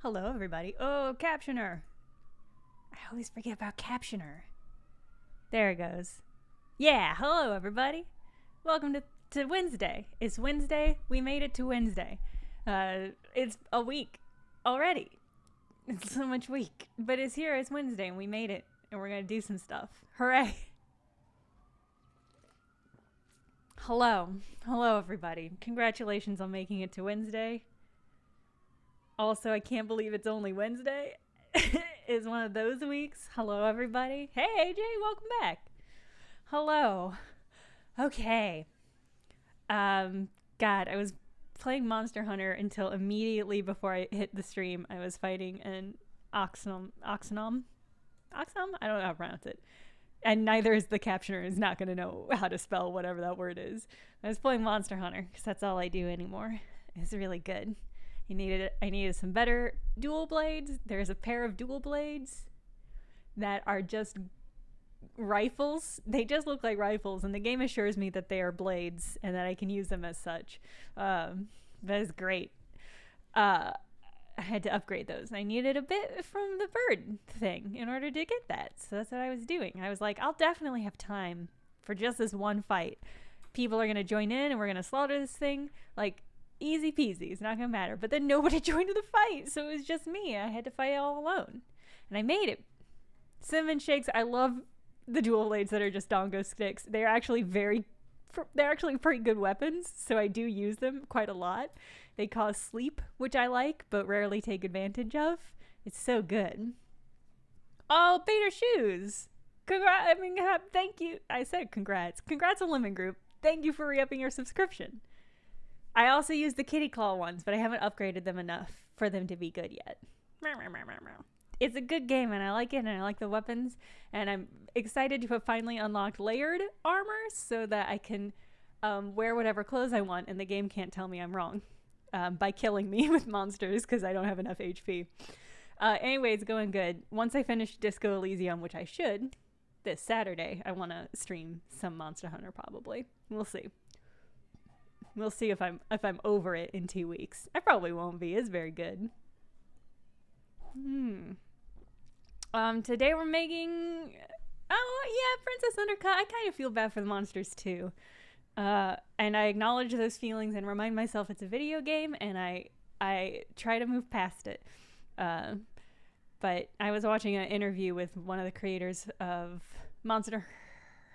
Hello, everybody. Oh, Captioner. I always forget about Captioner. There it goes. Yeah, hello, everybody. Welcome to Wednesday. It's Wednesday. We made it to Wednesday. It's a week already. It's so much week. But it's here. It's Wednesday, and we made it. And we're going to do some stuff. Hooray. Hello. Hello, everybody. Congratulations on making it to Wednesday. Also, I can't believe it's only Wednesday. Is one of those weeks. Hello, everybody. Hey, AJ, welcome back. Hello. Okay. God, I was playing Monster Hunter until immediately before I hit the stream. I was fighting an Oxnom? I don't know how to pronounce it. And neither is the captioner is not going to know how to spell whatever that word is. I was playing Monster Hunter because that's all I do anymore. It's really good. I needed some better dual blades. There's a pair of dual blades that are just rifles. They just look like rifles, and the game assures me that they are blades and that I can use them as such. That is great. I had to upgrade those. I needed a bit from the bird thing in order to get that. So that's what I was doing. I was like, I'll definitely have time for just this one fight. People are going to join in and we're going to slaughter this thing. Like, easy peasy. It's not going to matter. But then nobody joined the fight. So it was just me. I had to fight all alone. And I made it. Cinnamon shakes. I love the dual blades that are just dongo sticks. They're actually pretty good weapons. So I do use them quite a lot. They cause sleep, which I like, but rarely take advantage of. It's so good. Oh, Bader Shoes. Thank you. I said congrats. Congrats on Lemon Group. Thank you for re-upping your subscription. I also use the kitty claw ones, but I haven't upgraded them enough for them to be good yet. It's a good game, and I like it, and I like the weapons, and I'm excited to have finally unlocked layered armor so that I can wear whatever clothes I want, and the game can't tell me I'm wrong by killing me with monsters because I don't have enough HP. Anyway, it's going good. Once I finish Disco Elysium, which I should, this Saturday, I want to stream some Monster Hunter probably. We'll see. We'll see if I'm over it in 2 weeks. I probably won't be. It's very good. Today we're making... Oh, yeah, Princess Undercut. I kind of feel bad for the monsters, too. And I acknowledge those feelings and remind myself it's a video game, and I try to move past it. But I was watching an interview with one of the creators of Monster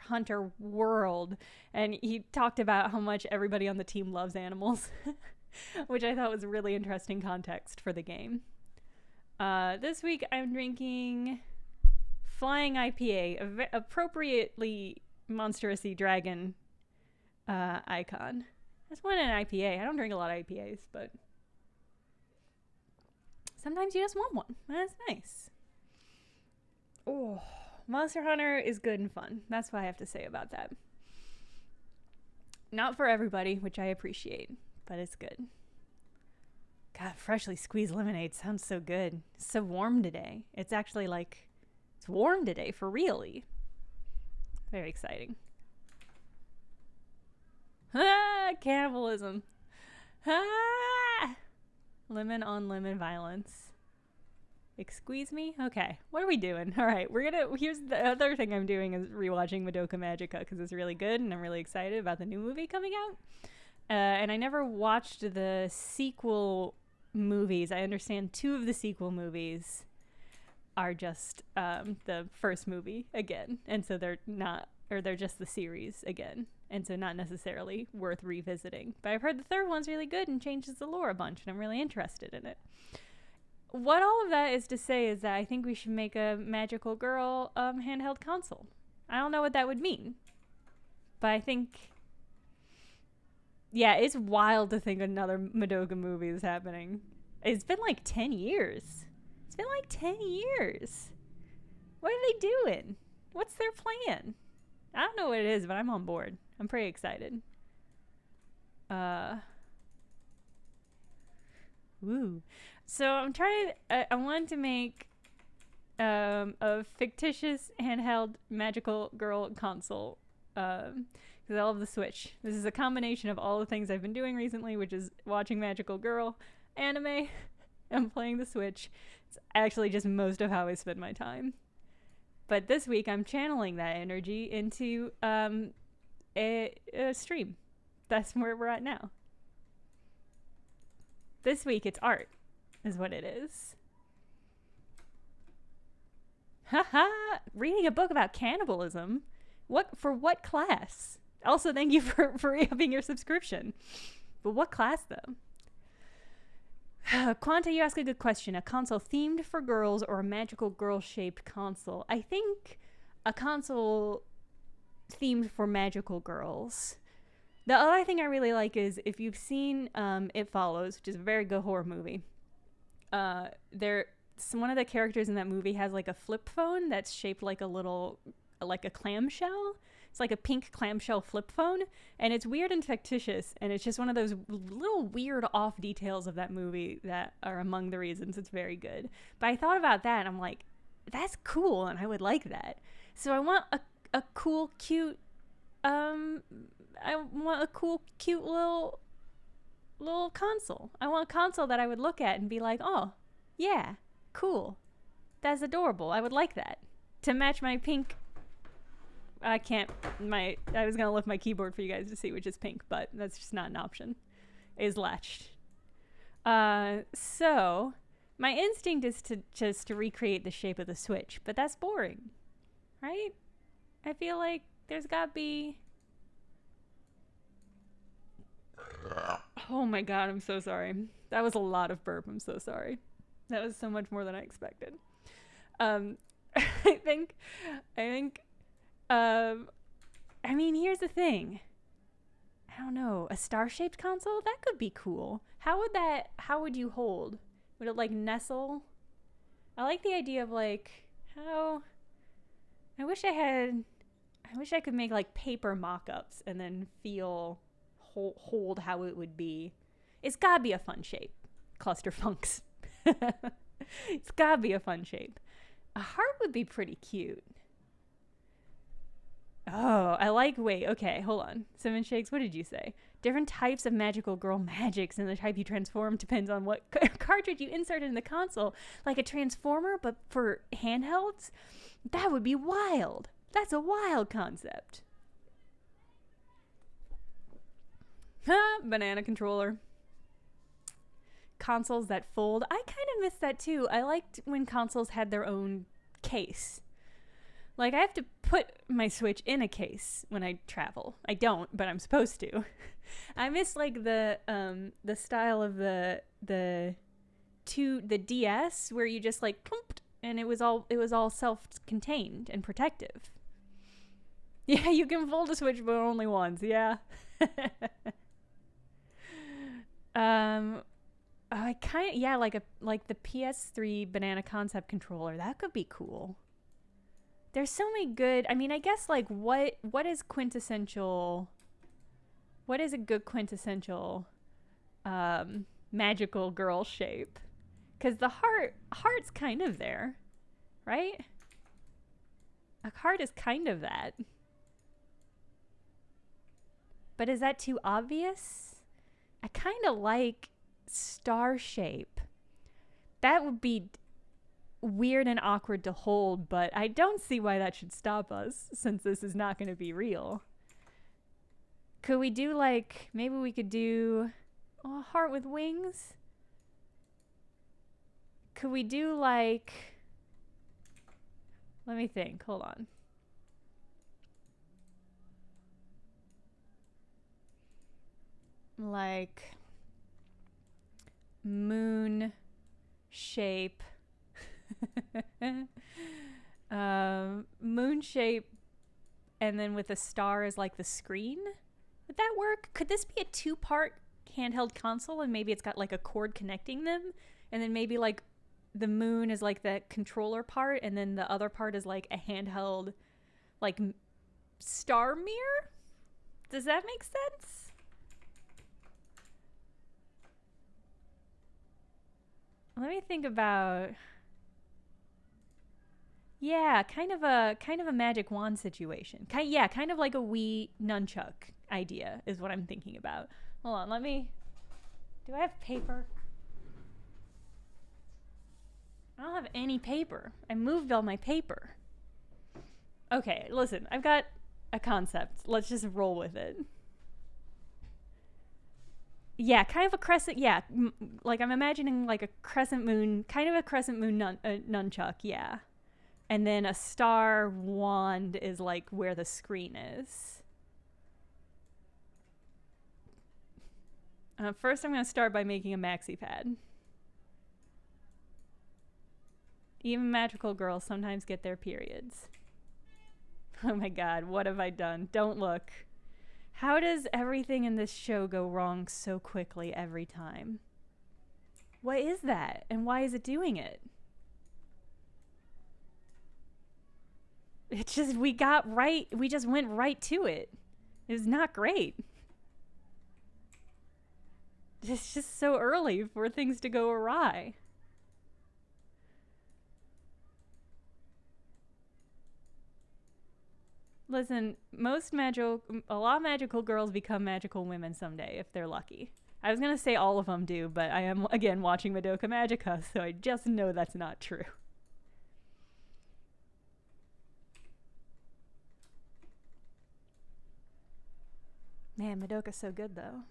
Hunter World, and he talked about how much everybody on the team loves animals, which I thought was a really interesting context for the game. This week I'm drinking Flying IPA, appropriately monstrous-y dragon icon. That's one an IPA. I don't drink a lot of IPAs, but sometimes you just want one. That's nice. Oh, Monster Hunter is good and fun. That's what I have to say about that. Not for everybody, which I appreciate, but it's good. God, freshly squeezed lemonade sounds so good. It's so warm today. It's actually like, it's warm today for really. Very exciting. Ah, cannibalism. Ah! Lemon on lemon violence. Excuse me? Okay. What are we doing? All right. Here's the other thing I'm doing is rewatching Madoka Magica because it's really good and I'm really excited about the new movie coming out. And I never watched the sequel movies. I understand 2 of the sequel movies are just the first movie again. And so they're just the series again. And so not necessarily worth revisiting. But I've heard the third one's really good and changes the lore a bunch, and I'm really interested in it. What all of that is to say is that I think we should make a Magical Girl handheld console. I don't know what that would mean. But I think... Yeah, it's wild to think another Madoka movie is happening. It's been like 10 years. It's been like 10 years. What are they doing? What's their plan? I don't know what it is, but I'm on board. I'm pretty excited. Woo. So I'm trying... I wanted to make a fictitious handheld Magical Girl console. Because I love the Switch. This is a combination of all the things I've been doing recently, which is watching Magical Girl anime I'm playing the Switch. It's actually just most of how I spend my time. But this week I'm channeling that energy into a stream. That's where we're at now. This week it's art, is what it is. Haha! Reading a book about cannibalism? For what class? Also, thank you for re-upping your subscription. But what class, though? Quanta, you ask a good question. A console themed for girls or a magical girl-shaped console? I think a console themed for magical girls. The other thing I really like is if you've seen It Follows, which is a very good horror movie. One of the characters in that movie has like a flip phone that's shaped like a clamshell. It's like a pink clamshell flip phone, and it's weird and fictitious, and it's just one of those little weird off details of that movie that are among the reasons it's very good. But I thought about that, and I'm like, that's cool, and I would like that. So I want a cool, cute, little console. I want a console that I would look at and be like, oh, yeah, cool. That's adorable. I would like that. To match my pink... I was going to lift my keyboard for you guys to see, which is pink, but that's just not an option. Is latched. So, my instinct is to recreate the shape of the Switch, but that's boring, right? I feel like there's got to be... Oh my god, I'm so sorry. That was a lot of burp. I'm so sorry. That was so much more than I expected. I mean, here's the thing. I don't know. A star-shaped console? That could be cool. How would you hold? Would it, like, nestle? I like the idea of, like, how... I wish I could make, like, paper mock-ups and then hold how it would be. It's gotta be a fun shape. Clusterfunks. It's gotta be a fun shape. A heart would be pretty cute. Oh, wait, okay, hold on. Seven Shakes, what did you say? Different types of magical girl magics, and the type you transform depends on what cartridge you insert in the console. Like a transformer, but for handhelds? That would be wild. That's a wild concept. Banana controller. Consoles that fold. I kind of miss that too. I liked when consoles had their own case. Like, I have to put my Switch in a case when I travel. I don't, but I'm supposed to. I miss, like, the style of the DS where you just, like, plumped, and it was all self-contained and protective. Yeah, you can fold a Switch, but only once. Yeah. Like the PS3 Banana Concept controller. That could be cool. There's so many good... I mean, I guess, like, what is quintessential... What is a good quintessential magical girl shape? Because the heart's kind of there, right? A heart is kind of that. But is that too obvious? I kind of like star shape. That would be... weird and awkward to hold, but I don't see why that should stop us, since this is not going to be real. Could we do, like, maybe we could do a heart with wings? Could we do, like, let me think, hold on. Like, moon shape. Moon shape, and then with a star as like the screen. Would that work? Could this be a 2-part handheld console, and maybe it's got like a cord connecting them, and then maybe like the moon is like the controller part, and then the other part is like a handheld like star mirror? Does that make sense? Let me think about... Yeah, kind of a magic wand situation. Kind of like a Wii nunchuck idea is what I'm thinking about. Hold on, do I have paper? I don't have any paper. I moved all my paper. Okay, listen, I've got a concept. Let's just roll with it. Yeah, kind of a crescent. Yeah, like I'm imagining like a crescent moon, kind of a crescent moon nunchuck. Yeah, and then a star wand is like where the screen is. First, I'm going to start by making a maxi pad. Even magical girls sometimes get their periods. Oh my god, what have I done? Don't look. How does everything in this show go wrong so quickly every time? What is that? And why is it doing it? It's just, we just went right to it. It was not great. It's just so early for things to go awry. Listen, a lot of magical girls become magical women someday if they're lucky. I was gonna say all of them do, but I am again watching Madoka Magica, so I just know that's not true. Man, Madoka's so good though.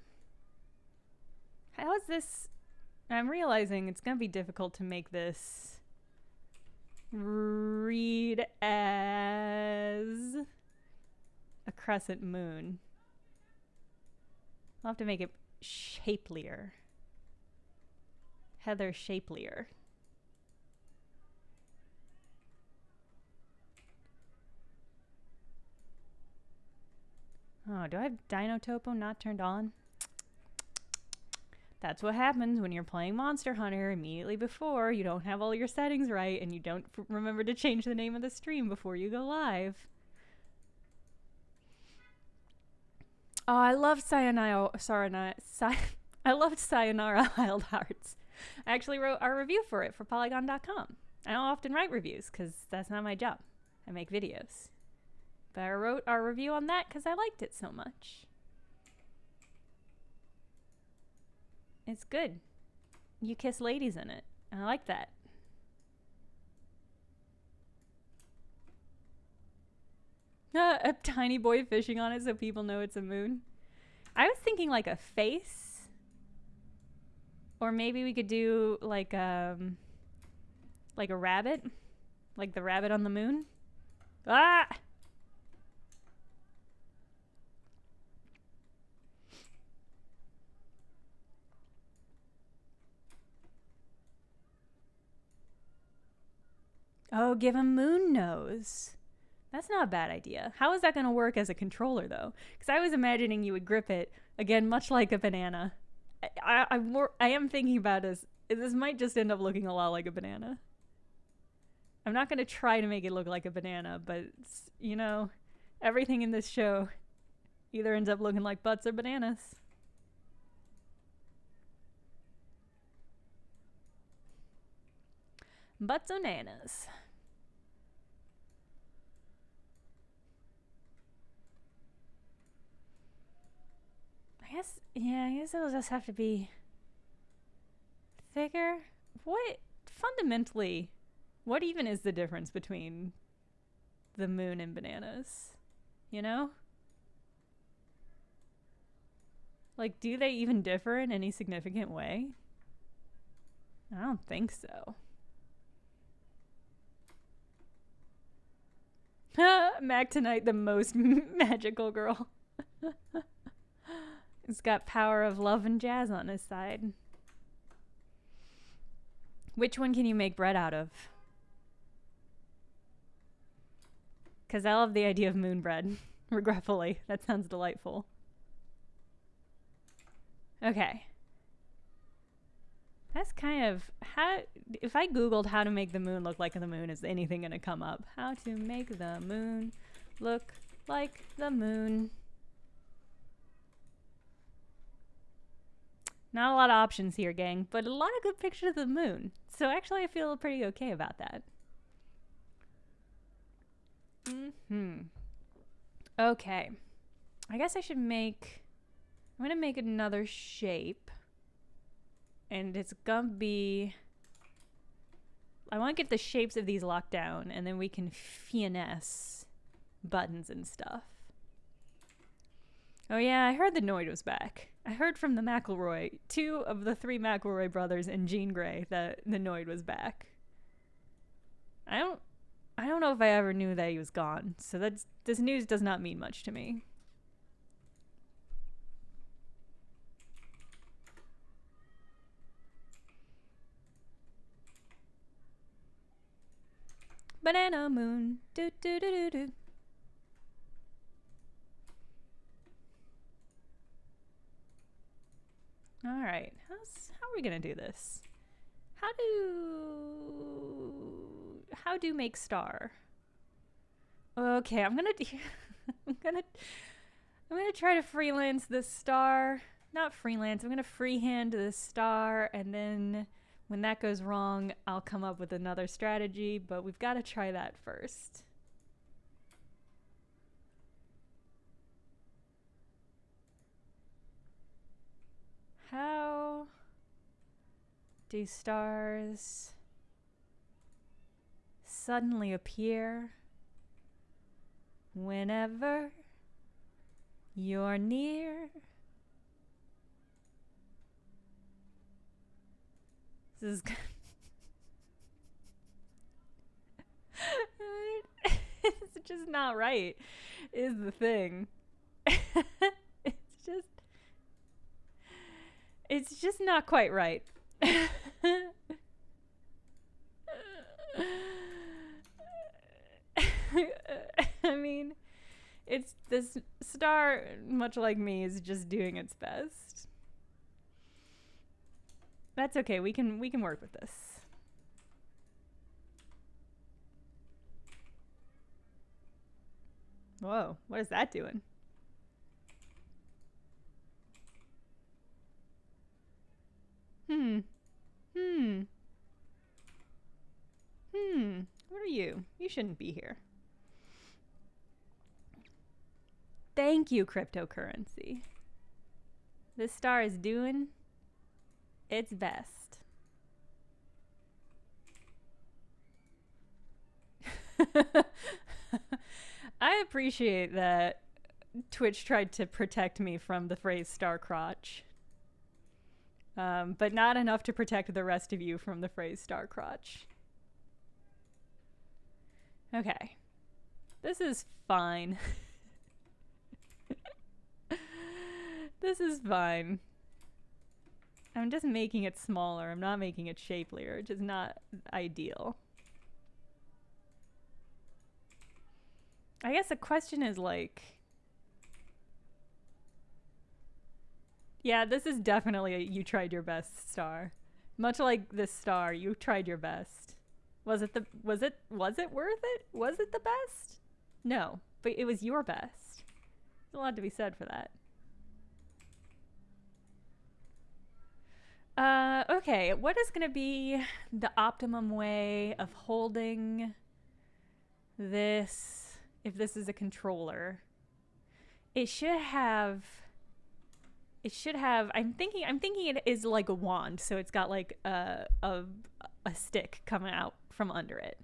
How is this? I'm realizing it's gonna be difficult to make this read as a crescent moon. I'll have to make it shapelier. Heather shapelier. Oh, do I have Dino Topo not turned on? That's what happens when you're playing Monster Hunter immediately before you don't have all your settings right and you don't remember to change the name of the stream before you go live. Oh, I loved Sayonara Wild Hearts. I actually wrote our review for it for Polygon.com. I don't often write reviews because that's not my job. I make videos. But I wrote our review on that because I liked it so much. It's good. You kiss ladies in it. I like that. A tiny boy fishing on it so people know it's a moon. I was thinking like a face. Or maybe we could do like a rabbit. Like the rabbit on the moon. Ah! Oh, give him moon nose. That's not a bad idea. How is that going to work as a controller, though? Because I was imagining you would grip it, again, much like a banana. I am thinking about this might just end up looking a lot like a banana. I'm not going to try to make it look like a banana, but, you know, everything in this show either ends up looking like butts or bananas. Butts or nanas. I guess it'll just have to be thicker. Fundamentally, what even is the difference between the moon and bananas? You know? Like, do they even differ in any significant way? I don't think so. Mac tonight, the most magical girl. He's got power of love and jazz on his side. Which one can you make bread out of? Because I love the idea of moon bread. Regretfully. That sounds delightful. Okay. That's kind of how, if I googled how to make the moon look like the moon, is anything going to come up? How to make the moon look like the moon. Not a lot of options here, gang, but a lot of good pictures of the moon. So actually I feel pretty okay about that. Okay. I guess I should I'm going to make another shape. And it's gonna be I want to get the shapes of these locked down, and then we can finesse buttons and stuff. Oh yeah, I heard the Noid was back. I heard from the McElroy, 2 of the 3 McElroy brothers and Jean Grey, that the Noid was back. I don't know if I ever knew that he was gone, so this news does not mean much to me. Banana moon, do do do do do. All right, how are we gonna do this? How do make star? Okay, I'm gonna try to freelance this star. Not freelance. I'm gonna freehand this star, and then when that goes wrong, I'll come up with another strategy. But we've got to try that first. How do stars suddenly appear whenever you're near? This is it's just not right, is the thing. It's just not quite right. I mean, it's this star, much like me, is just doing its best. That's okay. We can work with this. Whoa, what is that doing? What are you? You shouldn't be here. Thank you, cryptocurrency. This star is doing its best. I appreciate that Twitch tried to protect me from the phrase star crotch. But not enough to protect the rest of you from the phrase star crotch. Okay. This is fine. This is fine. I'm just making it smaller. I'm not making it shapelier, which is not ideal. I guess the question is like... Yeah, this is definitely a you tried your best star. Much like this star, you tried your best. Was it worth it? Was it the best? No, but it was your best. There's a lot to be said for that. Okay, what is gonna be the optimum way of holding this if this is a controller? It should have I'm thinking it is like a wand, so it's got like a stick coming out from under it.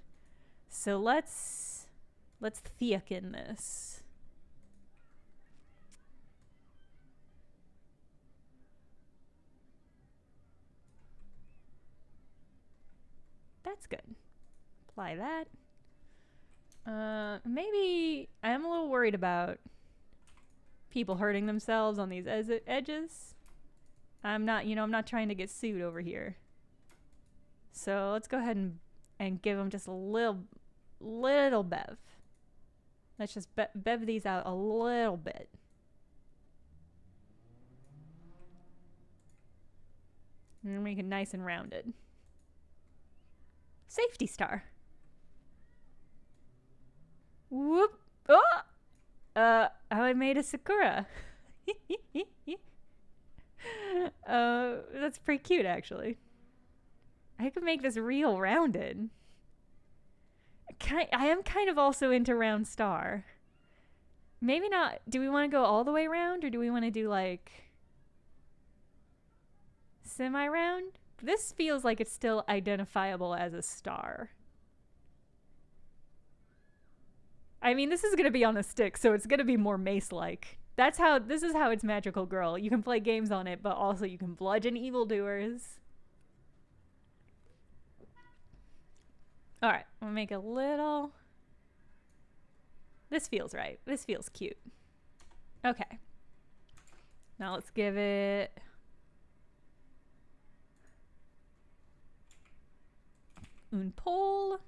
So let's thicken this. That's good. Apply that. Maybe I'm a little worried about people hurting themselves on these edges. I'm not trying to get sued over here. So let's go ahead and give them just a little bev. Let's just bev these out a little bit. And make it nice and rounded. Safety star. Whoop. Oh! I made a Sakura. That's pretty cute, actually. I could make this real rounded. I am kind of also into round star. Maybe not. Do we want to go all the way round, or do we want to do like semi-round? this feels like it's still identifiable as a star. I mean, this is going to be on a stick, so it's going to be more mace-like. This is how it's Magical Girl. You can play games on it, but also you can bludgeon evildoers. Alright, I'm gonna make a little... This feels right. This feels cute. Okay. Now let's give it... un pole.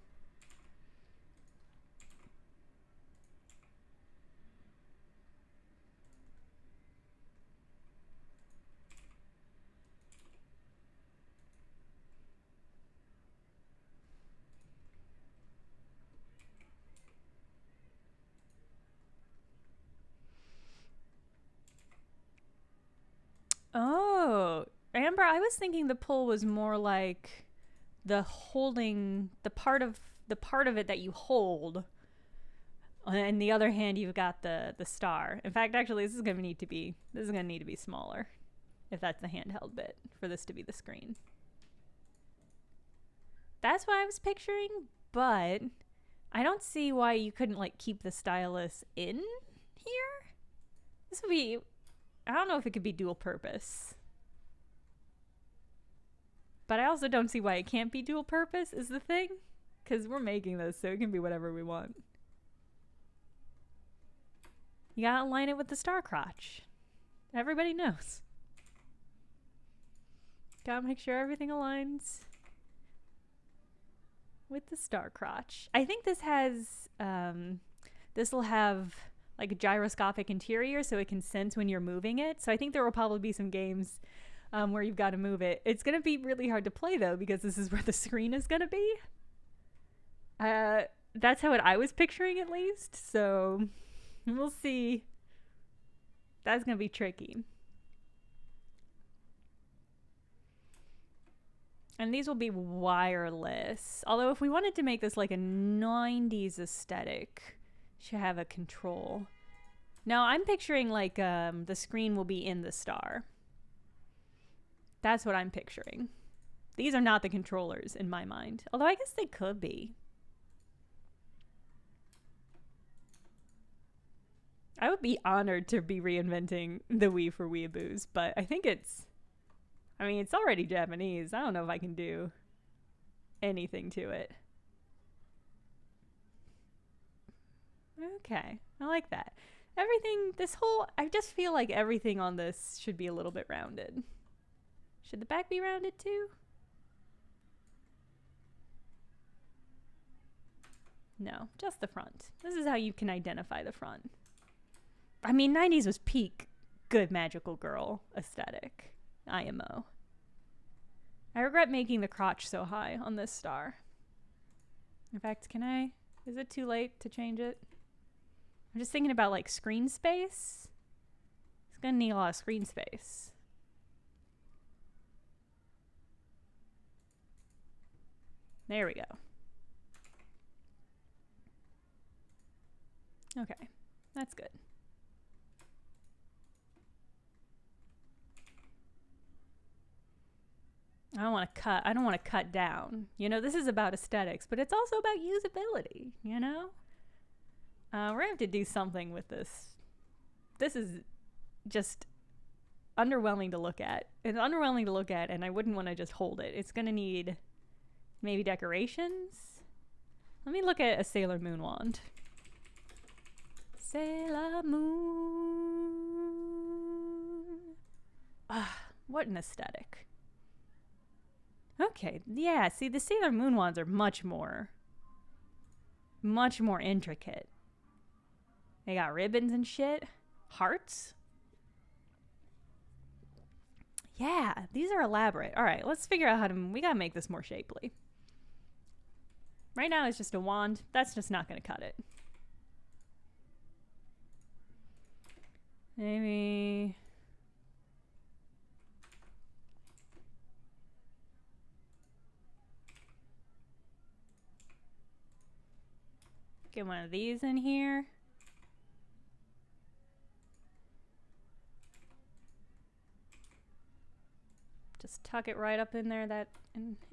Oh, Amber, I was thinking the pull was more like the holding, the part of it that you hold. On the other hand, you've got the star. In fact, actually, this is gonna need to be smaller, if that's the handheld bit for this to be the screen. That's what I was picturing, but I don't see why you couldn't like keep the stylus in here. This would be, I don't know if it could be dual purpose. But I also don't see why it can't be dual purpose is the thing. Because we're making this, so it can be whatever we want. You gotta align it with the star crotch. Everybody knows. Gotta make sure everything aligns with the star crotch. I think this has, this will have like a gyroscopic interior so it can sense when you're moving it. So I think there will probably be some games where you've got to move it. It's going to be really hard to play though because this is where the screen is going to be. That's how I was picturing at least. So we'll see. That's going to be tricky. And these will be wireless. Although if we wanted to make this like a 90s aesthetic, should have a control. No, I'm picturing like the screen will be in the star. That's what I'm picturing. These are not the controllers in my mind. Although I guess they could be. I would be honored to be reinventing the Wii for weeaboos, but I think it's already Japanese. I don't know if I can do anything to it. Okay, I like that. I just feel like everything on this should be a little bit rounded. Should the back be rounded too? No, just the front. This is how you can identify the front. I mean, 90s was peak good Magical Girl aesthetic. IMO. I regret making the crotch so high on this star. In fact, is it too late to change it? I'm just thinking about like screen space. It's gonna need a lot of screen space. There we go. Okay, that's good. I don't want to cut down. You know, this is about aesthetics, but it's also about usability, you know? We're going to have to do something with this. This is just underwhelming to look at. It's underwhelming to look at, and I wouldn't want to just hold it. It's going to need maybe decorations. Let me look at a Sailor Moon wand. Sailor Moon. Ah, what an aesthetic. Okay, yeah, see, the Sailor Moon wands are much more intricate. They got ribbons and shit. Hearts? Yeah, these are elaborate. All right, let's figure out we gotta make this more shapely. Right now it's just a wand. That's just not gonna cut it. Maybe... get one of these in here. Just tuck it right up in there,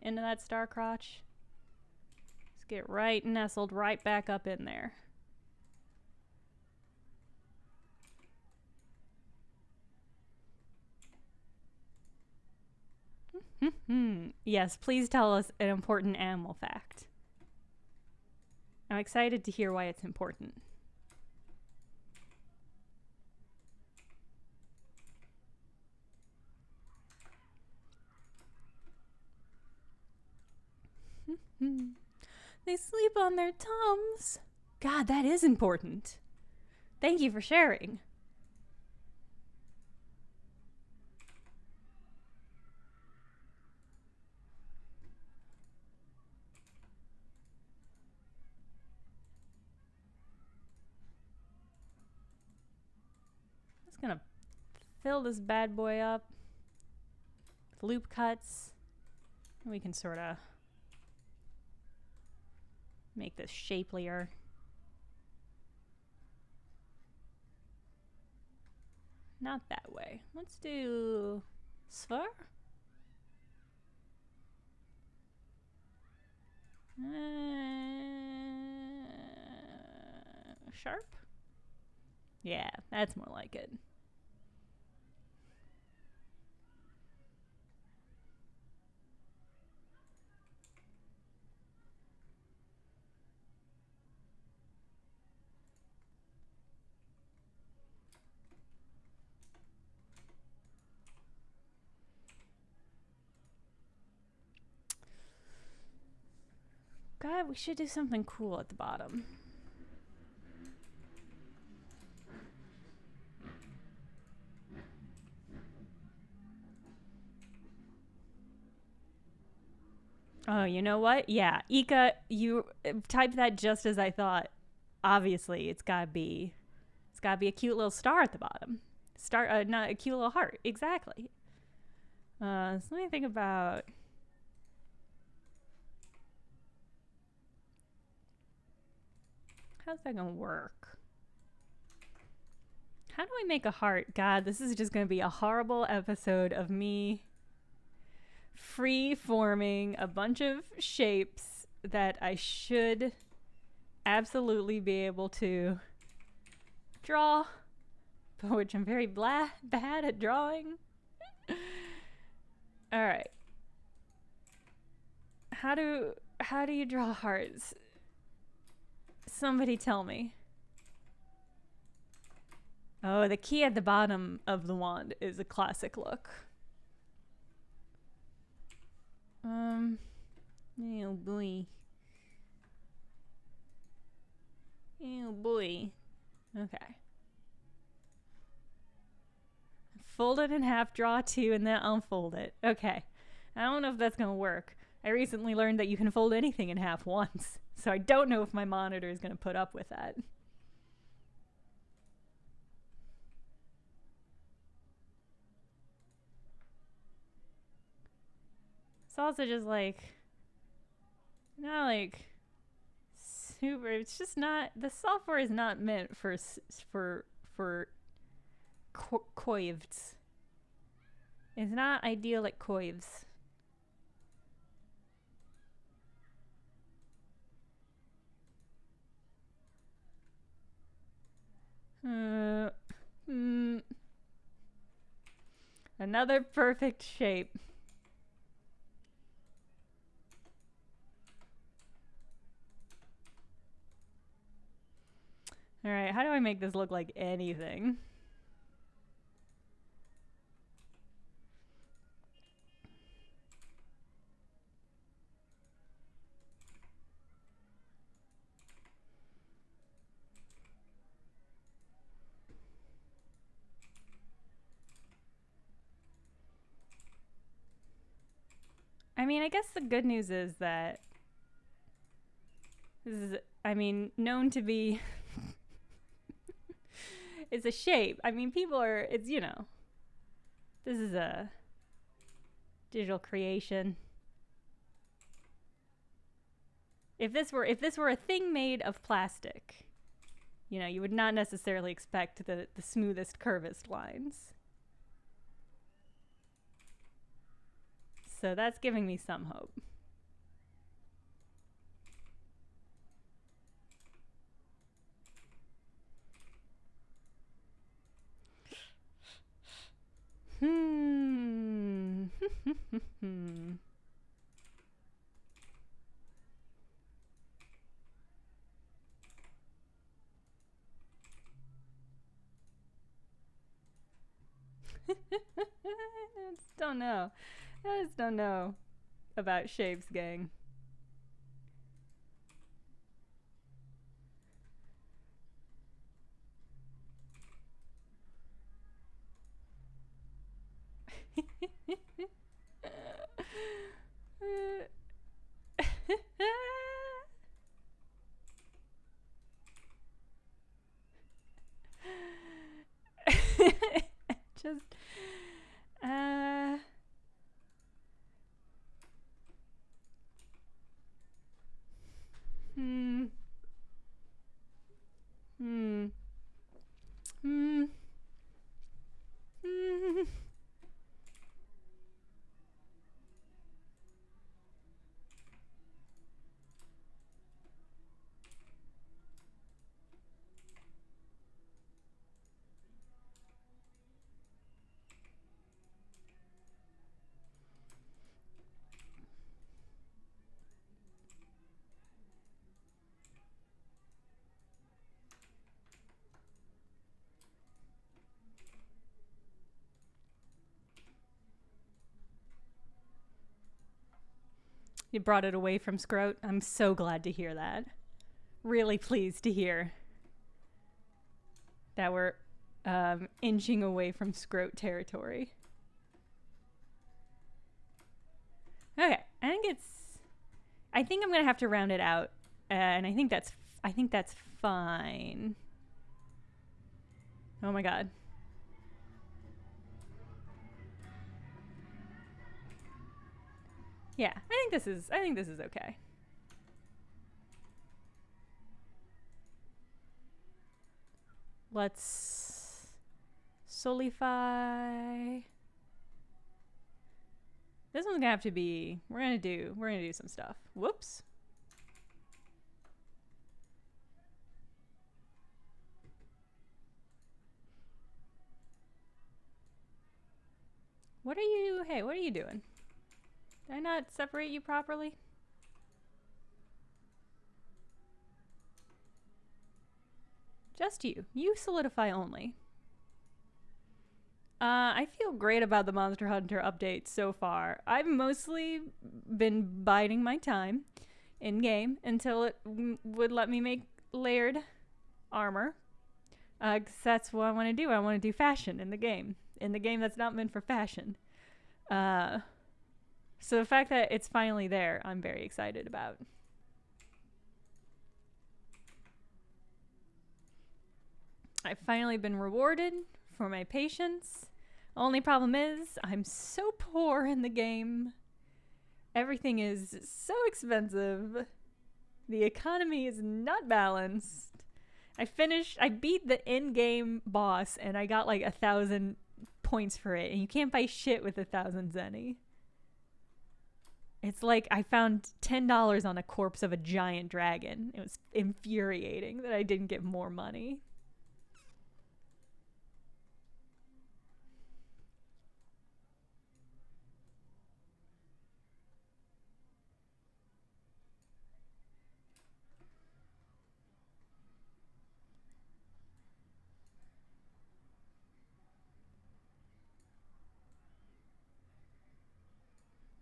into that star crotch. Just get right nestled right back up in there. Yes, please tell us an important animal fact. I'm excited to hear why it's important. They sleep on their tums. God, that is important. Thank you for sharing. Just gonna fill this bad boy up with loop cuts. And we can sort of make this shapelier. Not that way. Let's do sphere. Sharp? Yeah, that's more like it. God, we should do something cool at the bottom. Oh, you know what? Yeah, Ika, you typed that just as I thought. Obviously, it's gotta be a cute little star at the bottom. Not a cute little heart. Exactly. So let me think about. How's that gonna work? How do I make a heart? God, this is just gonna be a horrible episode of me free forming a bunch of shapes that I should absolutely be able to draw, but which I'm very bad at drawing. All right. How do you draw hearts? Somebody tell me. Oh, the key at the bottom of the wand is a classic look. Oh boy. Oh boy. Okay. Fold it in half, draw two, and then unfold it. Okay. I don't know if that's gonna work. I recently learned that you can fold anything in half once, so I don't know if my monitor is gonna put up with that. It's also just like, not like super. It's just not. The software is not meant for coives. It's not ideal at coives. Another perfect shape. All right, how do I make this look like anything? I mean, I guess the good news is that this is, known to be it's a shape. I mean, people are, it's, this is a digital creation. If this were a thing made of plastic, you would not necessarily expect the smoothest, curvest lines. So that's giving me some hope. I just don't know. I just don't know about shapes, gang. Just hmm hmm hmm hmm. You brought it away from Scroat. I'm so glad to hear that. Really pleased to hear that we're inching away from Scroat territory. Okay, I think I'm gonna have to round it out, and I think that's fine. Oh my god. Yeah, I think this is okay. Let's solidify. This one's gonna have to be. We're gonna do some stuff. Whoops. What are you? Hey, what are you doing? Did I not separate you properly? Just you. You solidify only. I feel great about the Monster Hunter update so far. I've mostly been biding my time in game until it would let me make layered armor. Cause that's what I want to do. I want to do fashion in the game. In the game that's not meant for fashion. So the fact that it's finally there, I'm very excited about. I've finally been rewarded for my patience. Only problem is, I'm so poor in the game. Everything is so expensive. The economy is not balanced. I beat the in-game boss and I got like 1,000 points for it. And you can't buy shit with 1,000 zenny. It's like I found $10 on a corpse of a giant dragon. It was infuriating that I didn't get more money.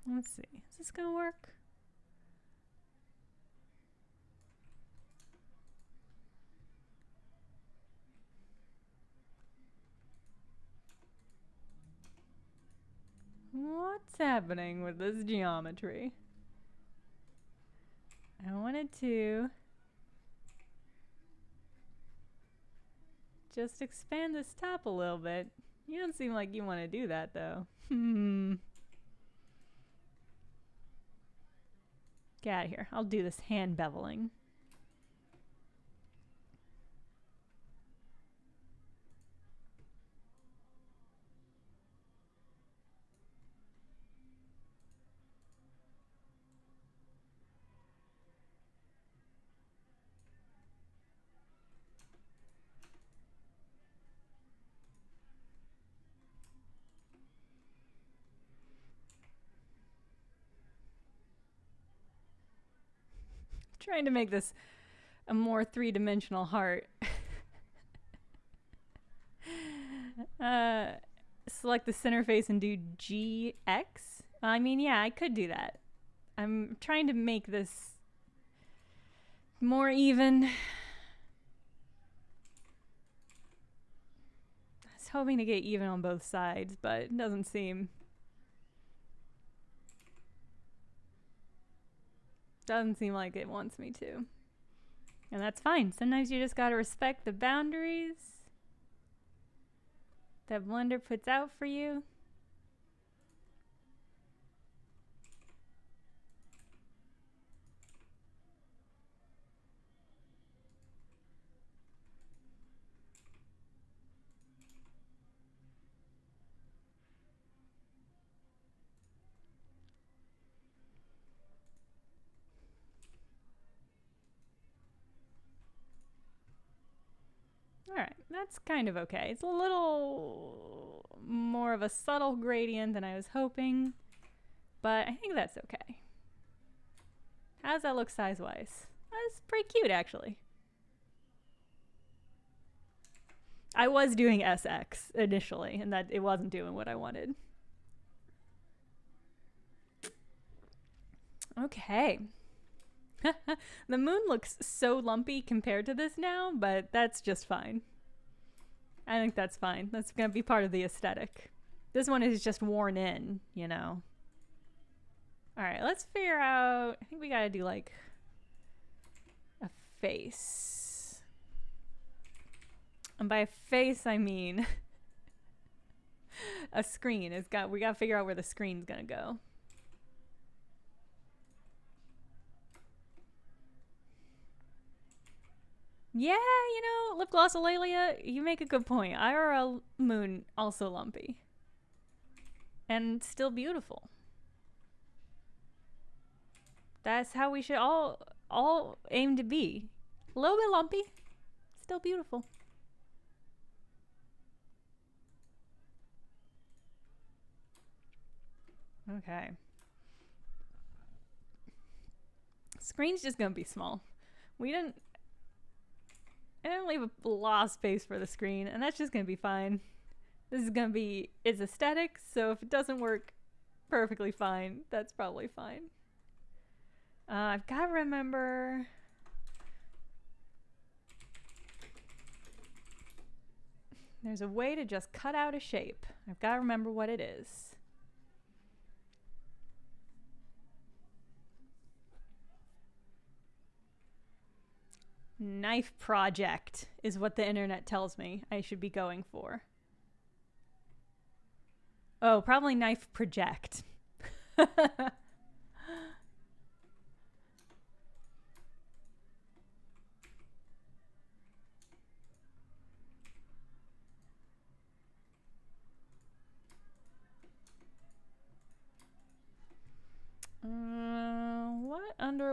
Let's see. Is this gonna work? What's happening with this geometry? I wanted to just expand this top a little bit. You don't seem like you want to do that though. Get out of here. I'll do this hand beveling. Trying to make this a more three-dimensional heart. Select the center face and do GX. I mean, yeah, I could do that. I'm trying to make this more even. I was hoping to get even on both sides, but it doesn't seem like it wants me to. And that's fine. Sometimes you just gotta respect the boundaries that Blender puts out for you. Alright, that's kind of okay. It's a little more of a subtle gradient than I was hoping, but I think that's okay. How does that look size-wise? That's pretty cute, actually. I was doing SX initially, and that it wasn't doing what I wanted. Okay. The moon looks so lumpy compared to this now, but that's just fine. I think that's fine. That's gonna be part of the aesthetic. This one is just worn in, you know. Alright, let's figure out... I think we gotta do, like, a face. And by a face, I mean... a screen. We gotta figure out where the screen's gonna go. Yeah, you know, lip gloss Eulalia, you make a good point. IRL moon, also lumpy. And still beautiful. That's how we should all aim to be. A little bit lumpy, still beautiful. Okay. Screen's just gonna be small. I didn't leave a lot of space for the screen, and that's just gonna be fine. This is gonna be its aesthetic, so if it doesn't work perfectly fine, that's probably fine. I've gotta remember... There's a way to just cut out a shape. I've gotta remember what it is. Knife project is what the internet tells me I should be going for. Oh, probably knife project.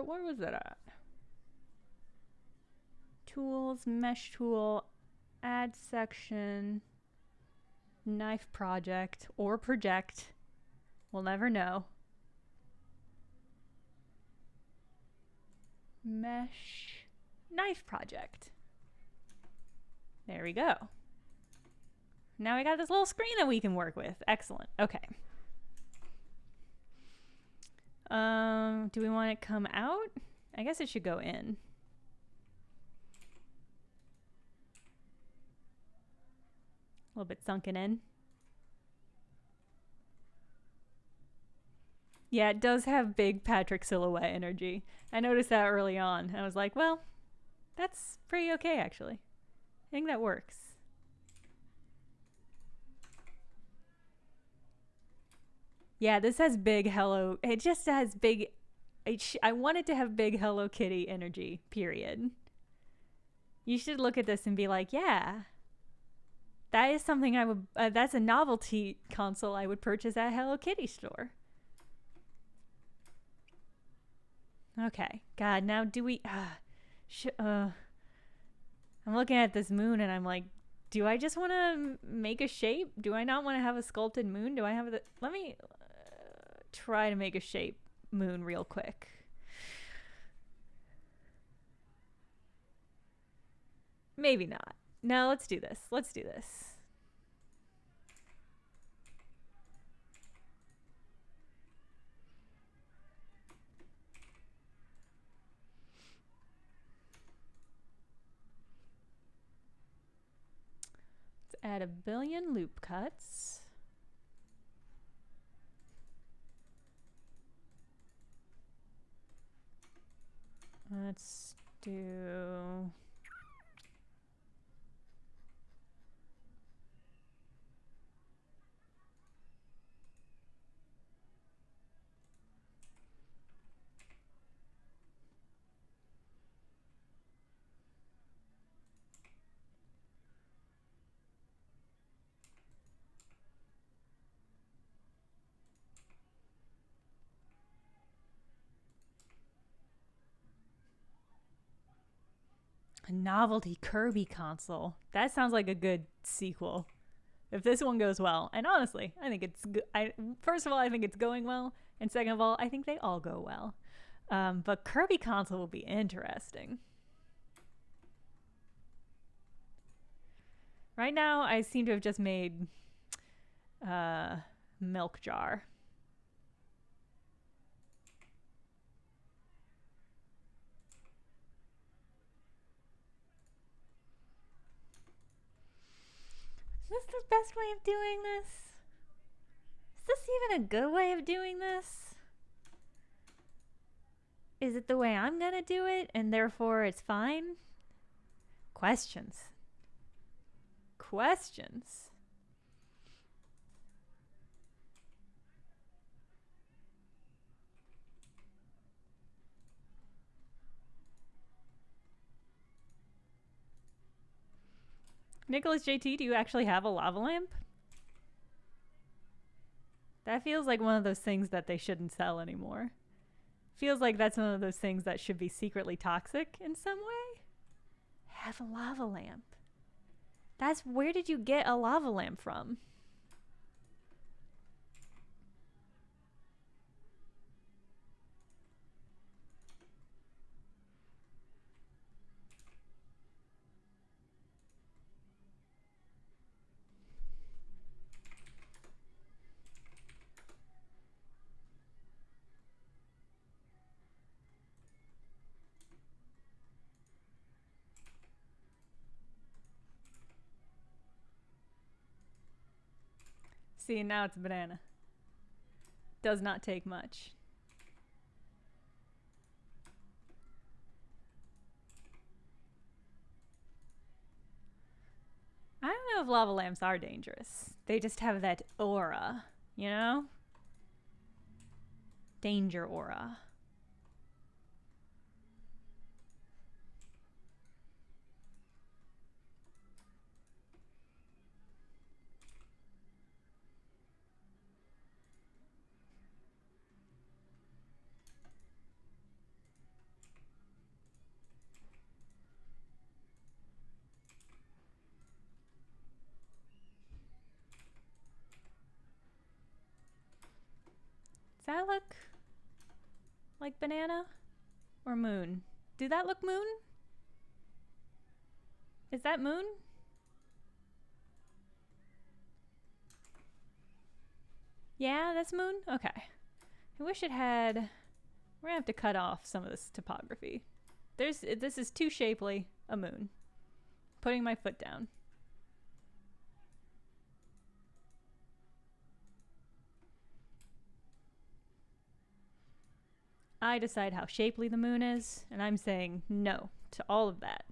Where was that at? Tools, mesh tool, add section, knife project, or project. We'll never know. Mesh, knife project. There we go. Now we got this little screen that we can work with. Excellent. Okay. Do we want it to come out? I guess it should go in. A little bit sunken in. Yeah, it does have big Patrick silhouette energy. I noticed that early on. I was like, well, that's pretty okay, actually. I think that works. Yeah, this has big Hello... It just has big... I want it to have big Hello Kitty energy, period. You should look at this and be like, yeah, that is something I would... that's a novelty console I would purchase at Hello Kitty store. Okay. God, now do we... I'm looking at this moon and I'm like, do I just want to make a shape? Do I not want to have a sculpted moon? Do I have the... Let me try to make a shape moon real quick. Maybe not. No, let's do this. Let's do this. Let's add 1 billion loop cuts. Let's do... a novelty Kirby console. That sounds like a good sequel. If this one goes well, and honestly, I think it's good. First of all, I think it's going well, and second of all, I think they all go well. But Kirby console will be interesting. Right now, I seem to have just made milk jar. Is this the best way of doing this? Is this even a good way of doing this? Is it the way I'm gonna do it and therefore it's fine? Questions. Questions. Nicholas JT, do you actually have a lava lamp? That feels like one of those things that they shouldn't sell anymore. Feels like that's one of those things that should be secretly toxic in some way. Have a lava lamp. That's where did you get a lava lamp from? See, now it's a banana. Does not take much. I don't know if lava lamps are dangerous. They just have that aura, you know? Danger aura. Does that look like banana or moon? Do that look moon? Is that moon? Yeah, that's moon? Okay. I wish it had... We're gonna have to cut off some of this topography. This is too shapely a moon. Putting my foot down. I decide how shapely the moon is, and I'm saying no to all of that.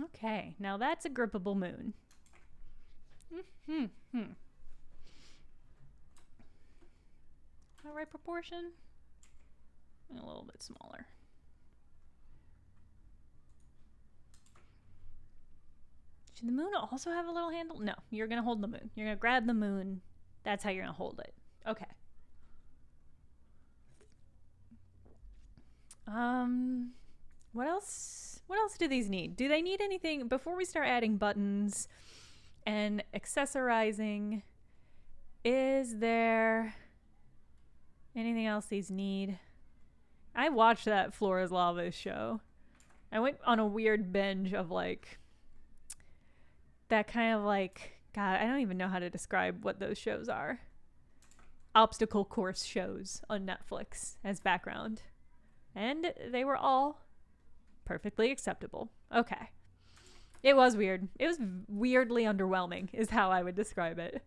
Okay, now that's a grippable moon. Right proportion? A little bit smaller. Should the moon also have a little handle? No, you're gonna hold the moon. You're gonna grab the moon. That's how you're gonna hold it. Okay. What else? What else do these need? Do they need anything before we start adding buttons and accessorizing? Is there anything else these need? I watched that Floor is Lava show. I went on a weird binge of like that kind of like, God, I don't even know how to describe what those shows are. Obstacle course shows on Netflix as background. And they were all perfectly acceptable. Okay. It was weird. It was weirdly underwhelming is how I would describe it.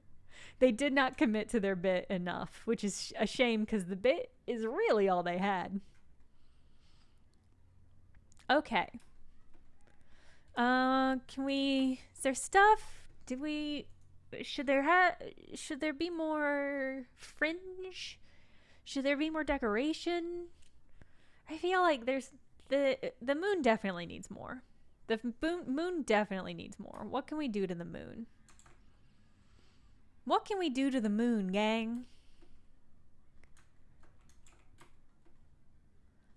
They did not commit to their bit enough, which is a shame because the bit is really all they had. Okay. Can we, is there stuff? Should there be more fringe? Should there be more decoration? I feel like there's, the moon definitely needs more. The moon definitely needs more. What can we do to the moon? What can we do to the moon, gang?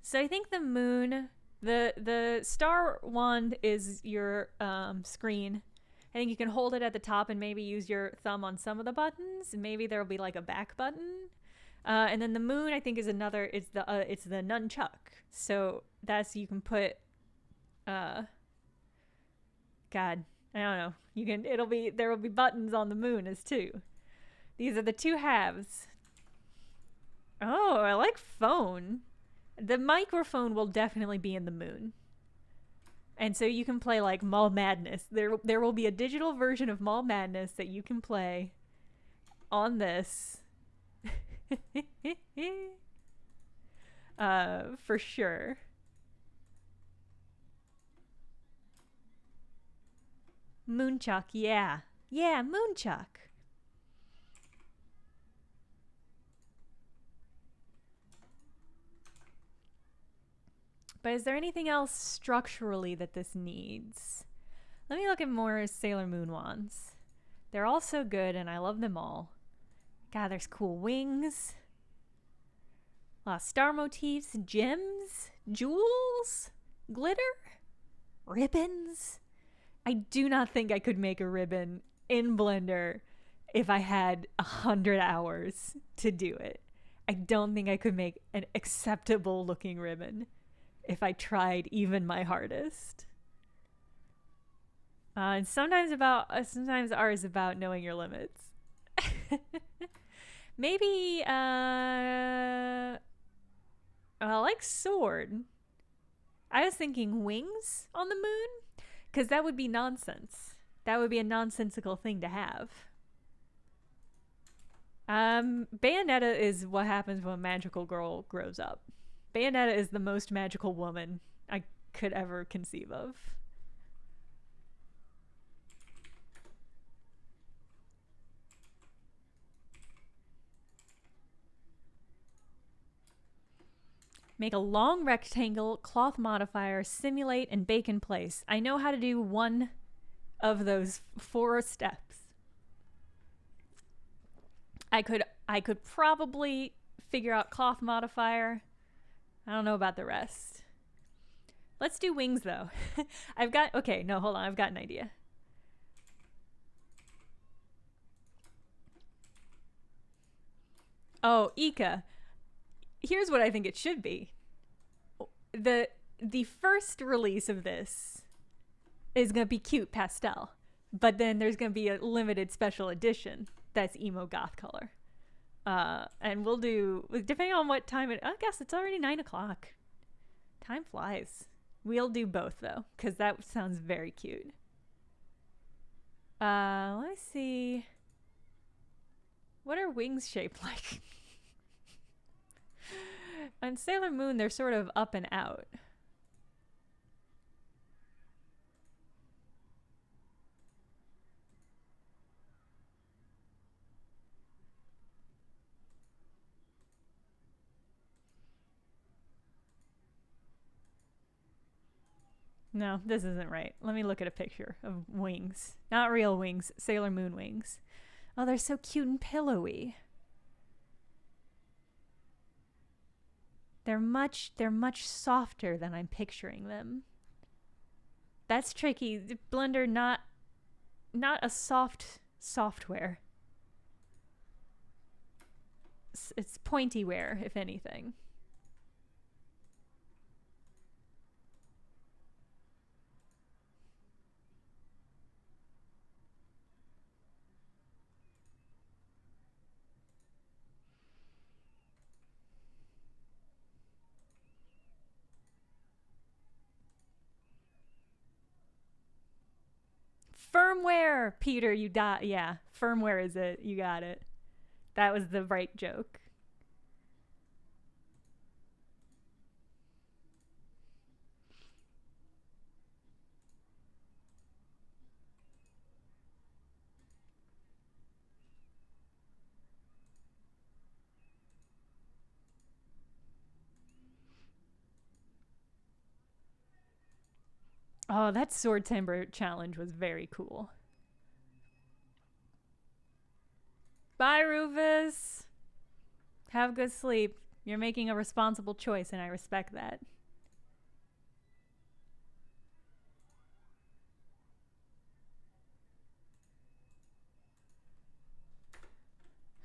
So I think the moon, the star wand is your screen. I think you can hold it at the top and maybe use your thumb on some of the buttons. Maybe there'll be like a back button. And then the moon, I think, is another. It's the nunchuck. So that's, you can put. God, I don't know. There will be buttons on the moon as two. These are the two halves. Oh, I like phone. The microphone will definitely be in the moon. And so you can play like Mall Madness. There will be a digital version of Mall Madness that you can play on this. For sure. Moonchuck, yeah. Yeah, Moonchuck. But is there anything else structurally that this needs? Let me look at more Sailor Moon wands. They're all so good and I love them all. God, there's cool wings. A lot of star motifs, gems, jewels, glitter, ribbons. I do not think I could make a ribbon in Blender if I had 100 hours to do it. I don't think I could make an acceptable looking ribbon if I tried even my hardest. And sometimes art is about knowing your limits. Maybe, I like sword. I was thinking wings on the moon, because that would be nonsense. That would be a nonsensical thing to have. Bayonetta is what happens when a magical girl grows up. Bayonetta is the most magical woman I could ever conceive of. Make a long rectangle, cloth modifier, simulate, and bake in place. I know how to do one of those 4 steps. I could probably figure out cloth modifier. I don't know about the rest. Let's do wings though. I've got an idea. Oh, Ika. Here's what I think it should be. The first release of this is gonna be cute pastel, but then there's gonna be a limited special edition that's emo goth color. And we'll do, depending on what time I guess it's already 9 o'clock. Time flies. We'll do both though, because that sounds very cute. Let me see. What are wings shaped like? On Sailor Moon, they're sort of up and out. No, this isn't right. Let me look at a picture of wings. Not real wings, Sailor Moon wings. Oh, they're so cute and pillowy. They're much softer than I'm picturing them. That's tricky. Blender not a software. It's pointy wear, if anything. Firmware, Peter, you got, yeah, firmware is it. You got it. That was the right joke. Oh, that sword timber challenge was very cool. Bye, Rufus. Have good sleep. You're making a responsible choice, and I respect that.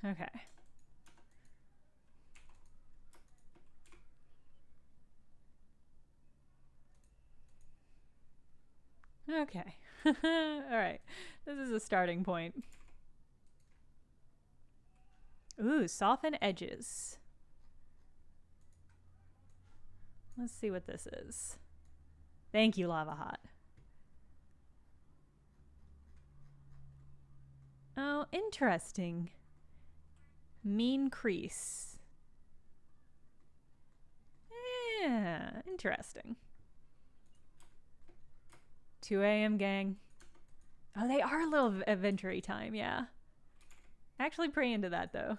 Okay. Okay. All right. This is a starting point. Ooh, soften edges. Let's see what this is. Thank you, Lava Hot. Oh, interesting. Mean crease. Yeah, interesting. 2 a.m. gang. Oh, they are a little adventure-y time, yeah. Actually pretty into that, though.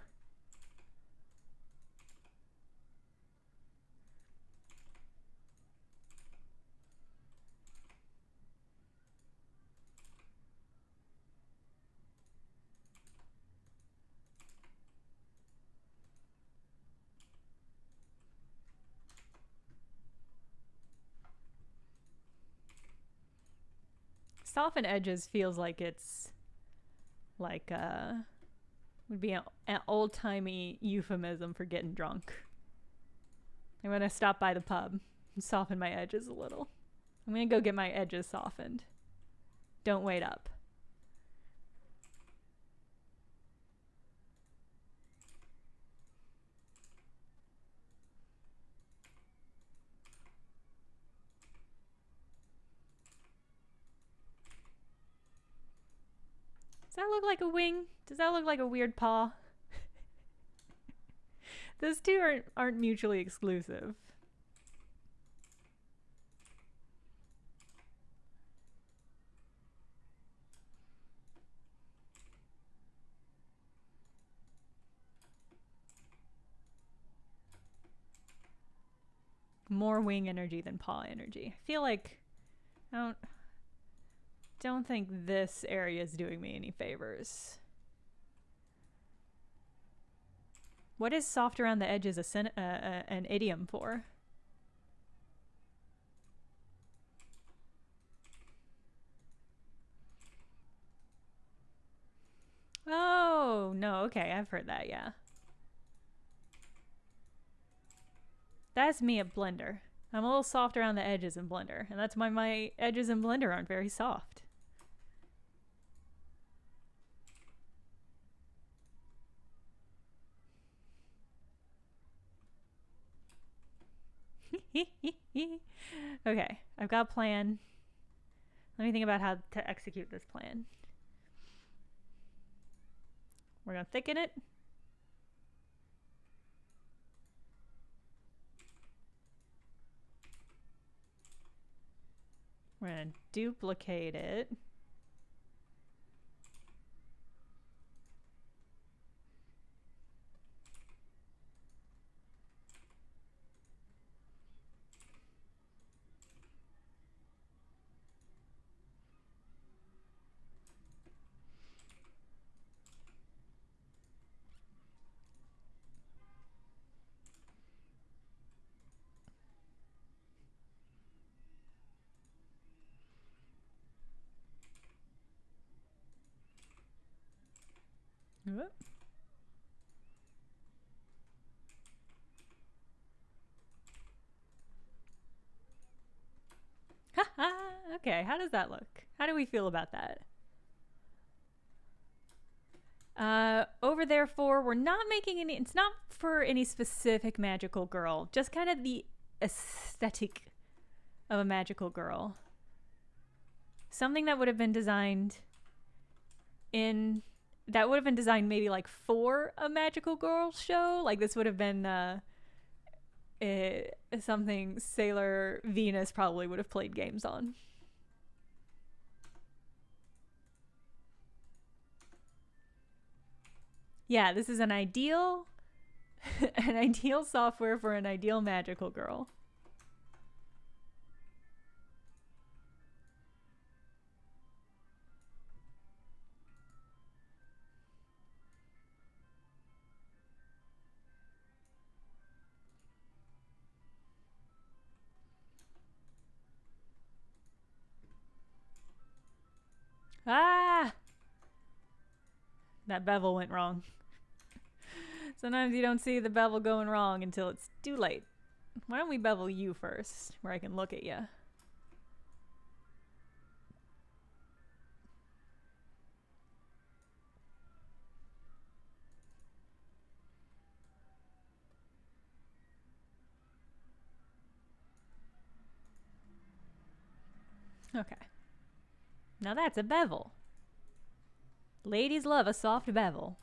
Soften edges feels like it's like would be an old-timey euphemism for getting drunk. I'm gonna stop by the pub and soften my edges a little. I'm gonna go get my edges softened. Don't wait up. Does that look like a wing? Does that look like a weird paw? Those two aren't mutually exclusive. More wing energy than paw energy. I feel like I don't think this area is doing me any favors. What is soft around the edges an idiom for? Oh, no, okay, I've heard that, yeah. That's me at Blender. I'm a little soft around the edges in Blender, and that's why my edges in Blender aren't very soft. Okay, I've got a plan. Let me think about how to execute this plan. We're gonna thicken it. We're gonna duplicate it. Whoop. Okay, how does that look? How do we feel about that? Over there for, we're not making any, it's not for any specific magical girl, just kind of the aesthetic of a magical girl. Something that would have been designed maybe like for a magical girl show. Like this would have been something Sailor Venus probably would have played games on. Yeah, this is an ideal software for an ideal magical girl. Ah! That bevel went wrong. Sometimes you don't see the bevel going wrong until it's too late. Why don't we bevel you first, where I can look at you? Okay. Now that's a bevel. Ladies love a soft bevel.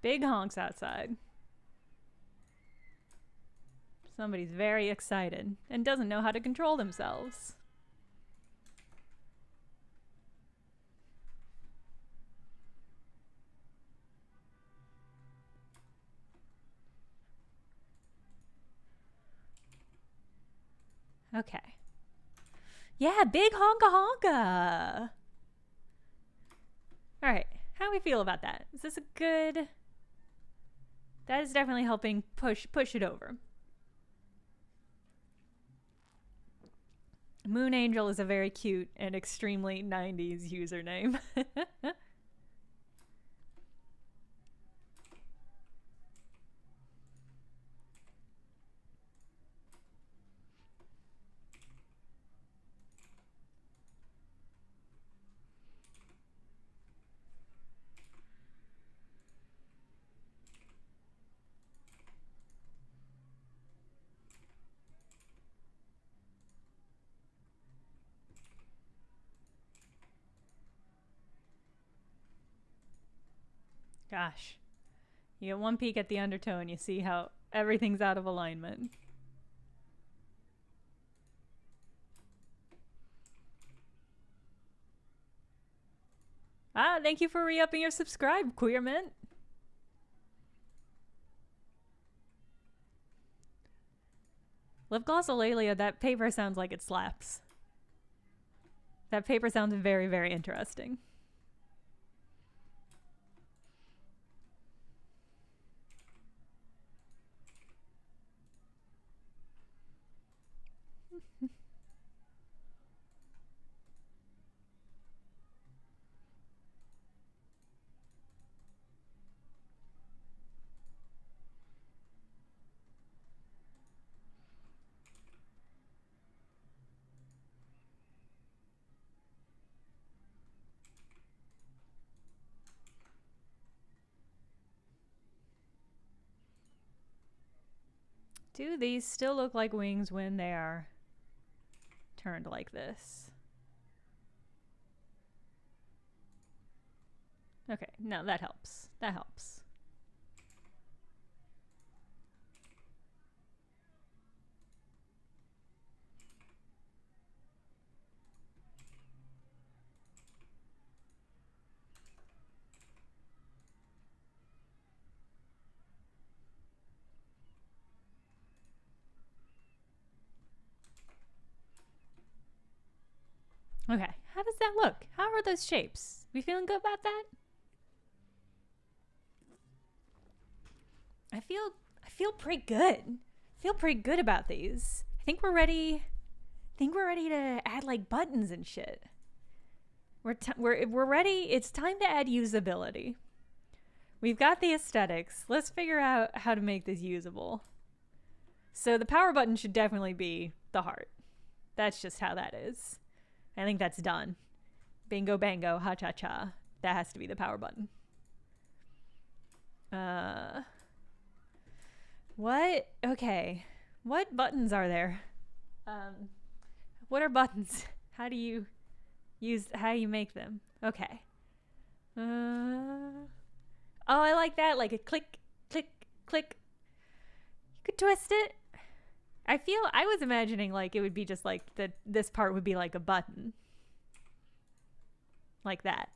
Big honks outside. Somebody's very excited and doesn't know how to control themselves. Okay. Yeah, big honka honka. All right. How do we feel about that? Is this a good... That is definitely helping push it over. Moon Angel is a very cute and extremely 90s username. Gosh. You get one peek at the undertow and you see how everything's out of alignment. Ah, thank you for re-upping your subscribe, Queermint. Lip Gloss Alalia, that paper sounds like it slaps. That paper sounds very, very interesting. Do these still look like wings when they are turned like this? Okay, no, that helps. That helps. Okay, how does that look? How are those shapes? We feeling good about that? I feel pretty good. feel pretty good about these. I think we're ready. I think we're ready to add like buttons and shit. We're ready. It's time to add usability. We've got the aesthetics. Let's figure out how to make this usable. So the power button should definitely be the heart. That's just how that is. I think that's done. Bingo bango, ha cha cha. That has to be the power button. What? Okay. What buttons are there? What are buttons? How do you make them? Okay. Oh, I like that. Like a click, click, click. You could twist it. I was imagining like it would be just like this part would be like a button. Like that.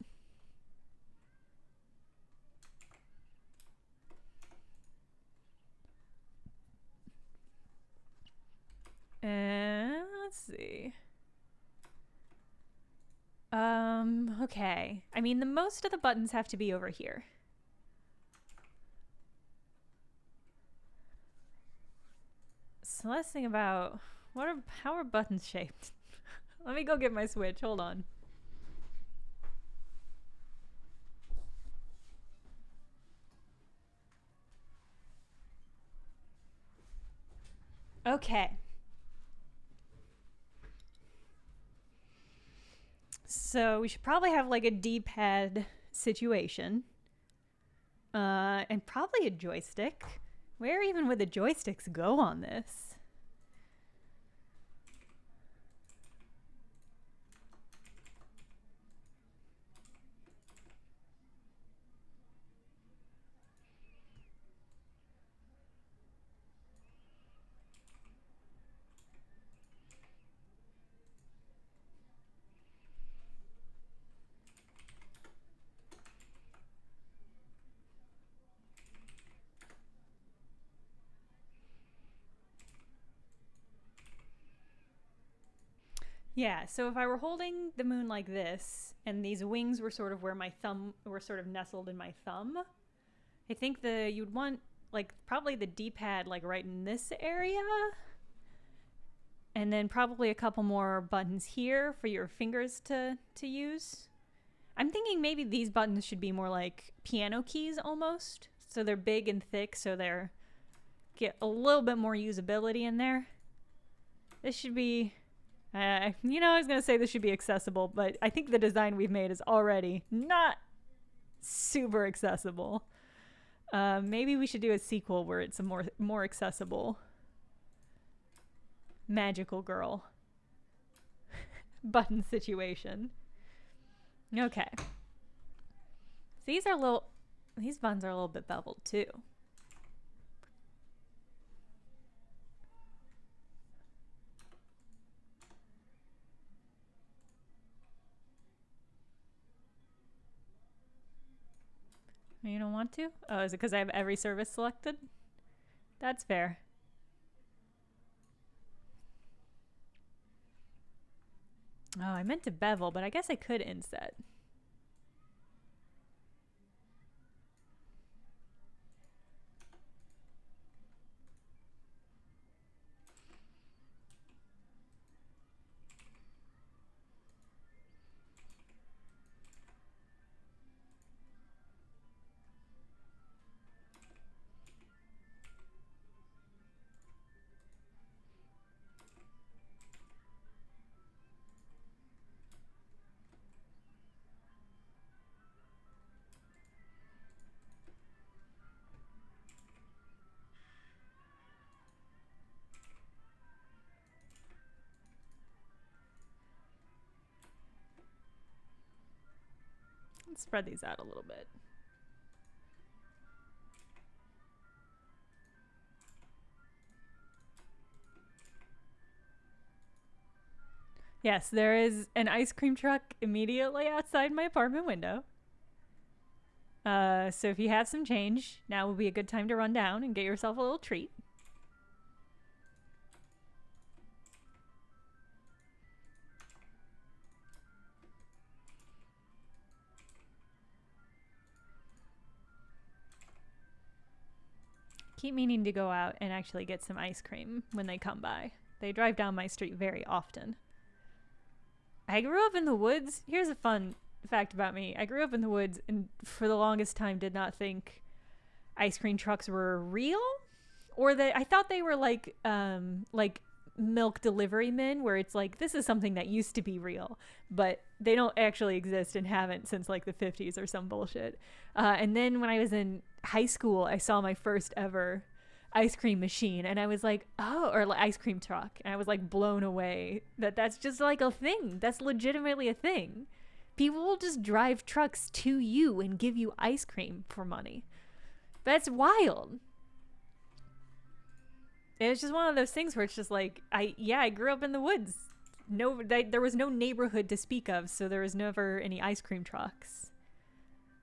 Let's see. Okay. I mean, the most of the buttons have to be over here. So let's think about how are buttons shaped? Let me go get my Switch. Hold on. Okay. So we should probably have like a D-pad situation. And probably a joystick. Where even would the joysticks go on this? Yeah, so if I were holding the moon like this, and these wings were sort of where my thumb were sort of nestled in my thumb, I think you'd want like probably the D-pad like right in this area, and then probably a couple more buttons here for your fingers to use. I'm thinking maybe these buttons should be more like piano keys almost, so they're big and thick, so they're get a little bit more usability in there. This should be. I was going to say this should be accessible, but I think the design we've made is already not super accessible. Maybe we should do a sequel where it's a more accessible magical girl button situation. Okay. These buttons are a little bit beveled too. You don't want to? Oh, is it because I have every service selected? That's fair. Oh, I meant to bevel, but I guess I could inset. Let's spread these out a little bit. Yes, there is an ice cream truck immediately outside my apartment window. So if you have some change, now will be a good time to run down and get yourself a little treat. keep meaning to go out and actually get some ice cream when they come by. They drive down my street very often. I grew up in the woods. Here's a fun fact about me. I grew up in the woods and for the longest time did not think ice cream trucks were real, or that I thought they were like milk delivery men, where it's like, this is something that used to be real, but they don't actually exist and haven't since like the 50s or some bullshit. And then when I was in high school, I saw my first ever ice cream machine, and I was like, oh, or like ice cream truck, and I was like blown away that that's just like a thing. That's legitimately a thing. People will just drive trucks to you and give you ice cream for money. That's wild. It's just one of those things where it's just like, I grew up in the woods. There was no neighborhood to speak of, so there was never any ice cream trucks.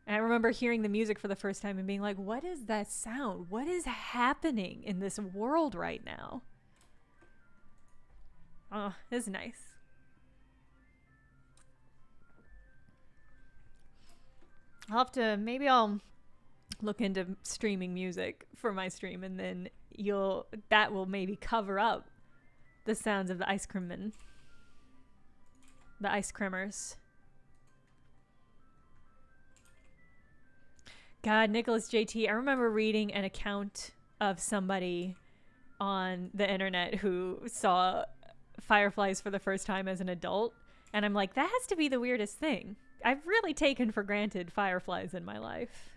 And I remember hearing the music for the first time and being like, what is that sound? What is happening in this world right now? Oh, it's nice. Maybe I'll look into streaming music for my stream, and then that will maybe cover up the sounds of the ice creamers. God, Nicholas JT, I remember reading an account of somebody on the internet who saw fireflies for the first time as an adult, and I'm like, that has to be the weirdest thing. I've really taken for granted fireflies in my life.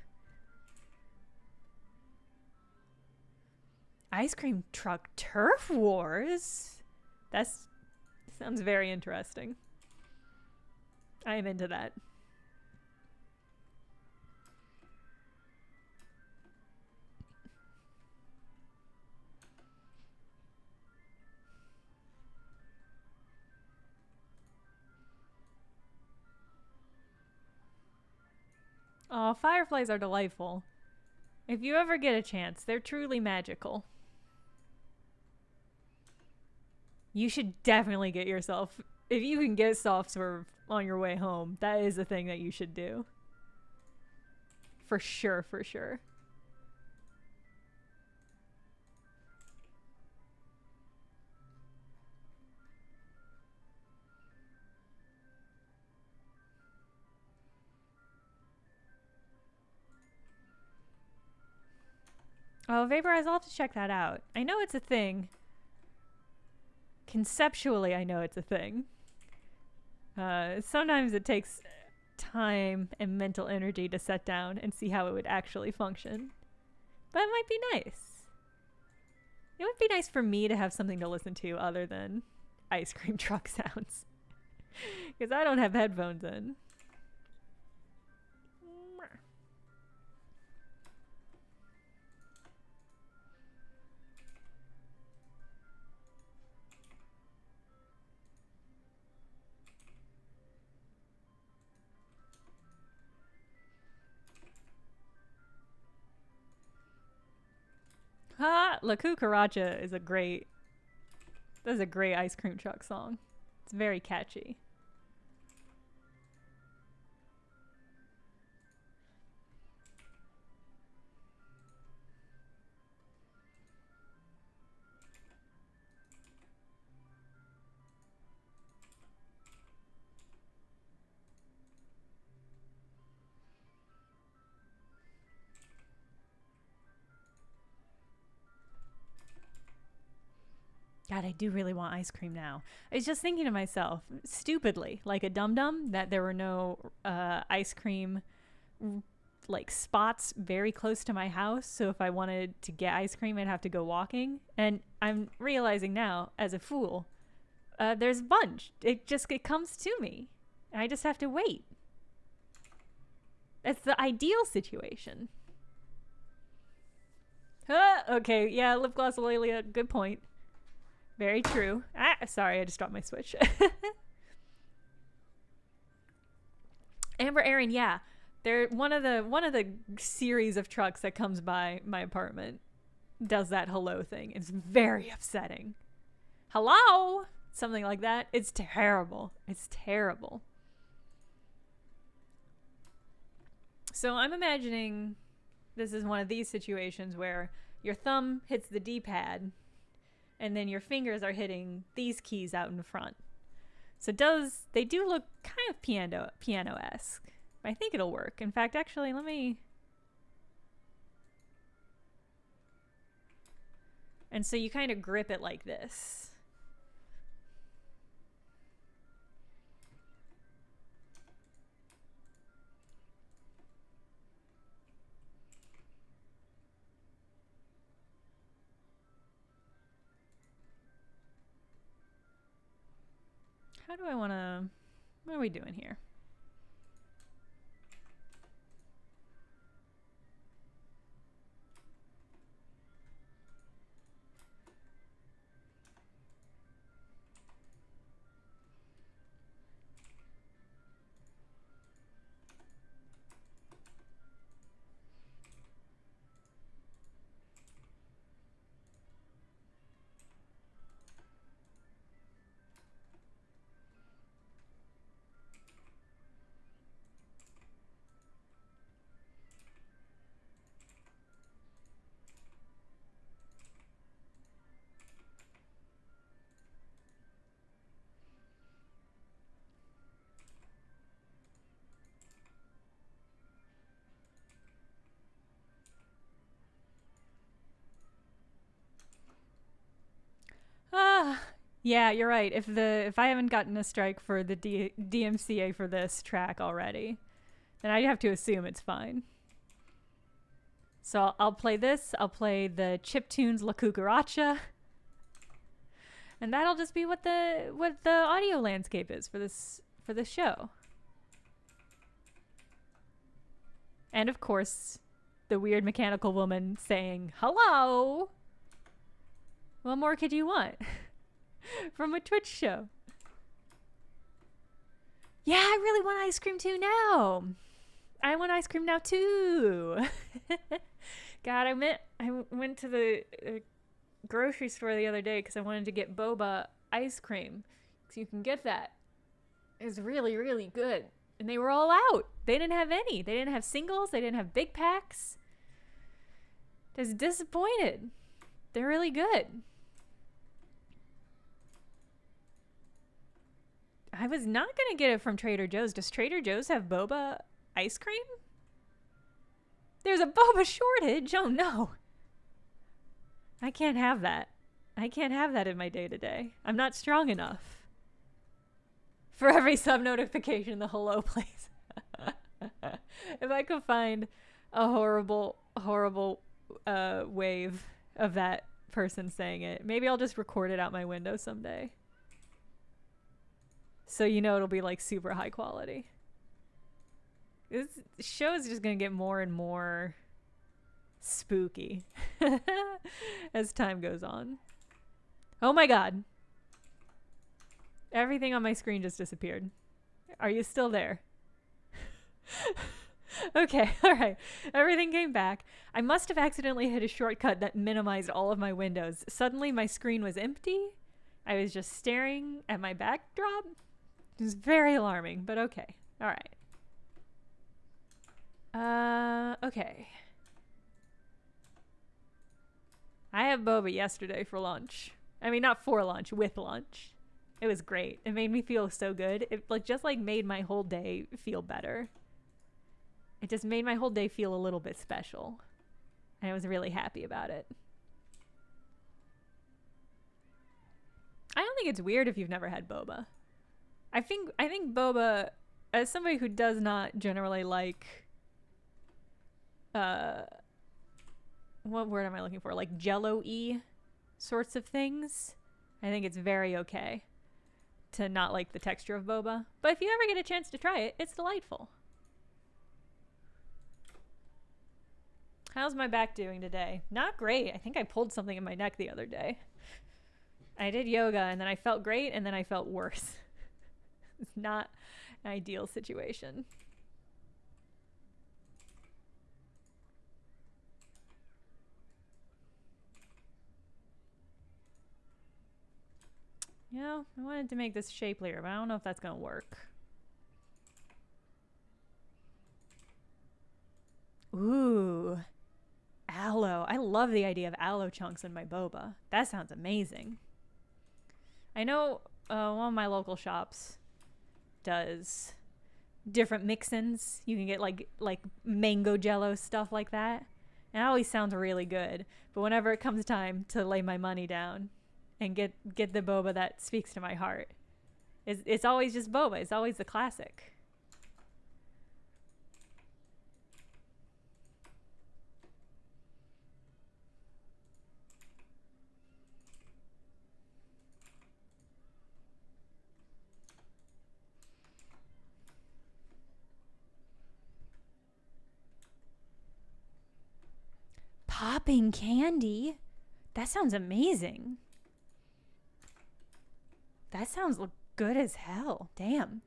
Ice cream truck turf wars? That sounds very interesting. I am into that. Oh, fireflies are delightful. If you ever get a chance, they're truly magical. You should definitely get yourself, if you can get soft serve on your way home, that is a thing that you should do. For sure, for sure. Oh, Vaporize, I'll have to check that out. I know it's a thing. Conceptually, I know it's a thing. Sometimes it takes time and mental energy to set down and see how it would actually function. But it might be nice. It would be nice for me to have something to listen to other than ice cream truck sounds. Because I don't have headphones in. La Cucaracha is that's a great ice cream truck song. It's very catchy. God, I do really want ice cream now. I was just thinking to myself, stupidly, like a dum-dum, that there were no ice cream like spots very close to my house. So if I wanted to get ice cream, I'd have to go walking. And I'm realizing now, as a fool, there's a bunch. It comes to me. And I just have to wait. That's the ideal situation. Okay, yeah, lip gloss Aurelia, good point. Very true. Sorry, I just dropped my Switch. Amber Aaron, yeah. They're one of the series of trucks that comes by my apartment does that hello thing. It's very upsetting. Hello? Something like that. It's terrible. It's terrible. So I'm imagining this is one of these situations where your thumb hits the D-pad, and then your fingers are hitting these keys out in front. So they do look kind of piano-esque. I think it'll work. In fact, actually, let me... And so you kind of grip it like this. How do I want to... What are we doing here? Yeah, you're right. If I haven't gotten a strike for the DMCA for this track already, then I have to assume it's fine. So I'll play this. I'll play the chiptunes La Cucaracha, and that'll just be what the audio landscape is for this show. And of course, the weird mechanical woman saying hello. What more could you want? From a Twitch show. Yeah, I really want ice cream too now. I want ice cream now too. God, I went to the grocery store the other day because I wanted to get boba ice cream. So you can get that. It's really, really good. And they were all out. They didn't have any. They didn't have singles. They didn't have big packs. I was disappointed. They're really good. I was not going to get it from Trader Joe's. Does Trader Joe's have boba ice cream? There's a boba shortage. Oh, no. I can't have that. I can't have that in my day-to-day. I'm not strong enough. For every sub-notification, the hello plays. If I could find a horrible, horrible wave of that person saying it, maybe I'll just record it out my window someday. So you know it'll be like super high quality. This show is just going to get more and more spooky as time goes on. Oh my god. Everything on my screen just disappeared. Are you still there? Okay, alright. Everything came back. I must have accidentally hit a shortcut that minimized all of my windows. Suddenly my screen was empty. I was just staring at my backdrop. It was very alarming, but okay. Alright. Okay. I had boba yesterday for lunch. I mean, not for lunch, with lunch. It was great. It made me feel so good. It just made my whole day feel better. It just made my whole day feel a little bit special. And I was really happy about it. I don't think it's weird if you've never had boba. I think boba, as somebody who does not generally like, what word am I looking for? Like Jello-y sorts of things. I think it's very okay to not like the texture of boba. But if you ever get a chance to try it, it's delightful. How's my back doing today? Not great. I think I pulled something in my neck the other day. I did yoga and then I felt great and then I felt worse. It's not an ideal situation. You know, I wanted to make this shapelier, but I don't know if that's going to work. Ooh. Aloe. I love the idea of aloe chunks in my boba. That sounds amazing. I know one of my local shops does different mix-ins. You can get like mango jello, stuff like that. And it always sounds really good. But whenever it comes time to lay my money down and get the boba that speaks to my heart, it's always just boba. It's always the classic. Popping candy? That sounds amazing. That sounds good as hell. Damn.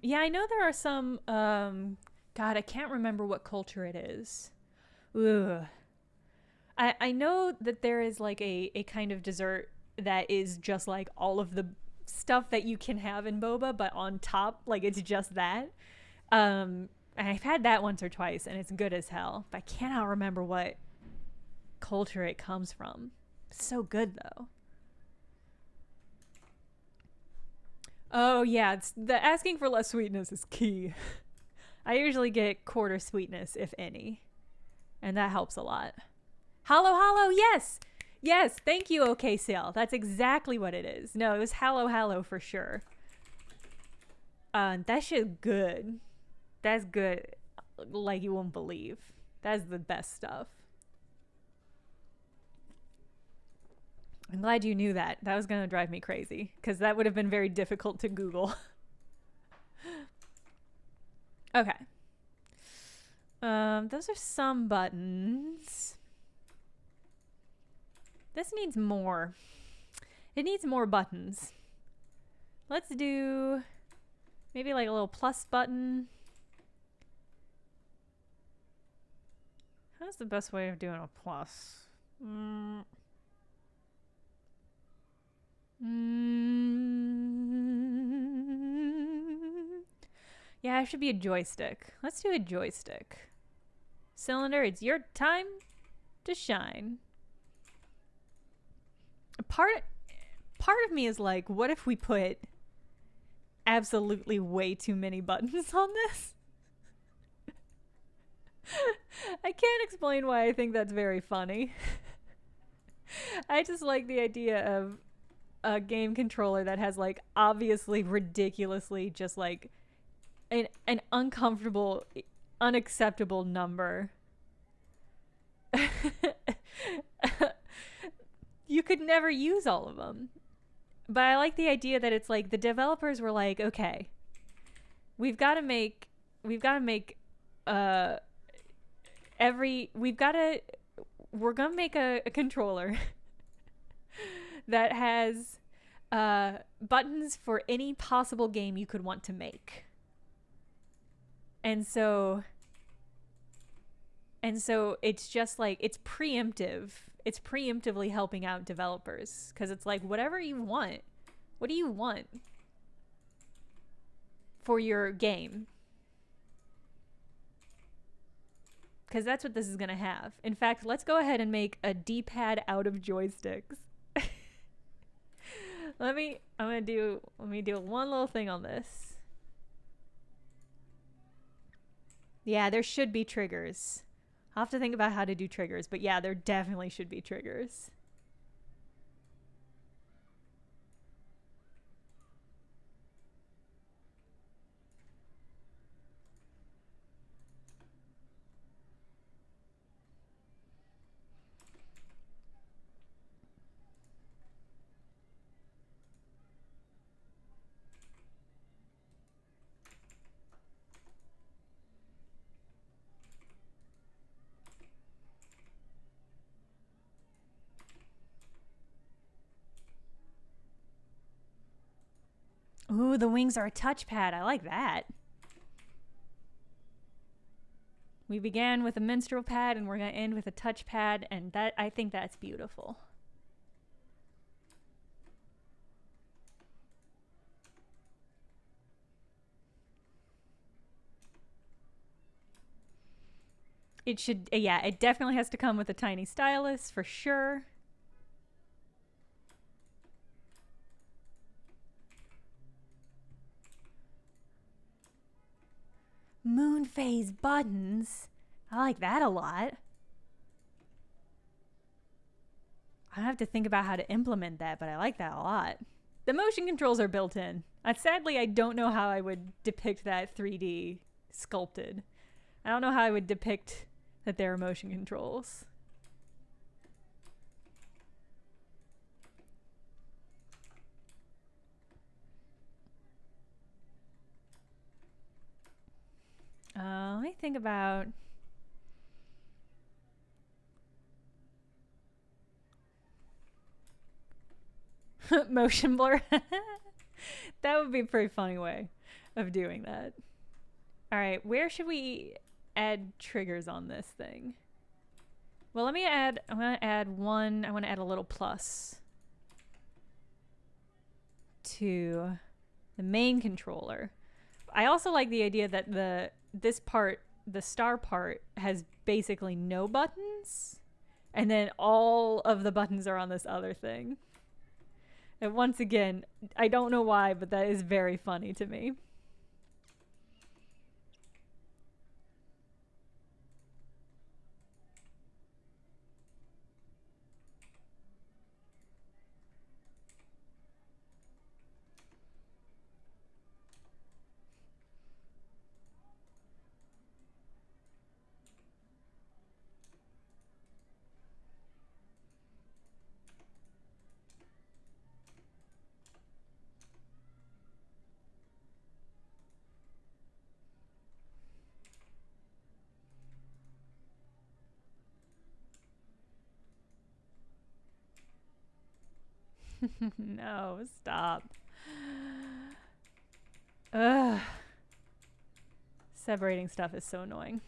Yeah, I know there are some, God, I can't remember what culture it is. Ugh. I know that there is like a kind of dessert that is just like all of the stuff that you can have in boba, but on top, like it's just that. And I've had that once or twice, and it's good as hell. But I cannot remember what culture it comes from. It's so good though. Oh yeah, it's the asking for less sweetness is key. I usually get quarter sweetness, if any, and that helps a lot. Hollow hollow, yes! Yes, thank you, OK Sale. That's exactly what it is. No, it was Hallow Hallow for sure. That shit's good. That's good like you won't believe. That's the best stuff. I'm glad you knew that. That was going to drive me crazy because that would have been very difficult to Google. Okay. Those are some buttons. This needs more. It needs more buttons. Let's do maybe like a little plus button. How's the best way of doing a plus? Yeah, it should be a joystick. Let's do a joystick. Cylinder, it's your time to shine. Part of me is like, what if we put absolutely way too many buttons on this? I can't explain why I think that's very funny. I just like the idea of a game controller that has like obviously ridiculously just like an uncomfortable, unacceptable number. You could never use all of them. But I like the idea that it's like the developers were like, okay, we're gonna make a controller that has buttons for any possible game you could want to make. And so it's just like, it's preemptive. It's preemptively helping out developers because it's like, whatever you want. What do you want for your game? Because that's what this is going to have. In fact, let's go ahead and make a D-pad out of joysticks. Let me do one little thing on this. Yeah, there should be triggers. I'll have to think about how to do triggers, but yeah, there definitely should be triggers. Ooh, the wings are a touchpad. I like that. We began with a menstrual pad and we're going to end with a touchpad, and that, I think that's beautiful. It should, yeah, it definitely has to come with a tiny stylus for sure. Moon phase buttons. I like that a lot. I have to think about how to implement that, but I like that a lot. The motion controls are built in. Sadly, I don't know how I would depict that 3D sculpted. I don't know how I would depict that there are motion controls. Let me think about... motion blur. That would be a pretty funny way of doing that. All right, where should we add triggers on this thing? Well, let me add, I'm gonna add one, I wanna add a little plus to the main controller. I also like the idea that this part, the star part, has basically no buttons, and then all of the buttons are on this other thing. And once again, I don't know why, but that is very funny to me. No, stop. Ugh. Separating stuff is so annoying.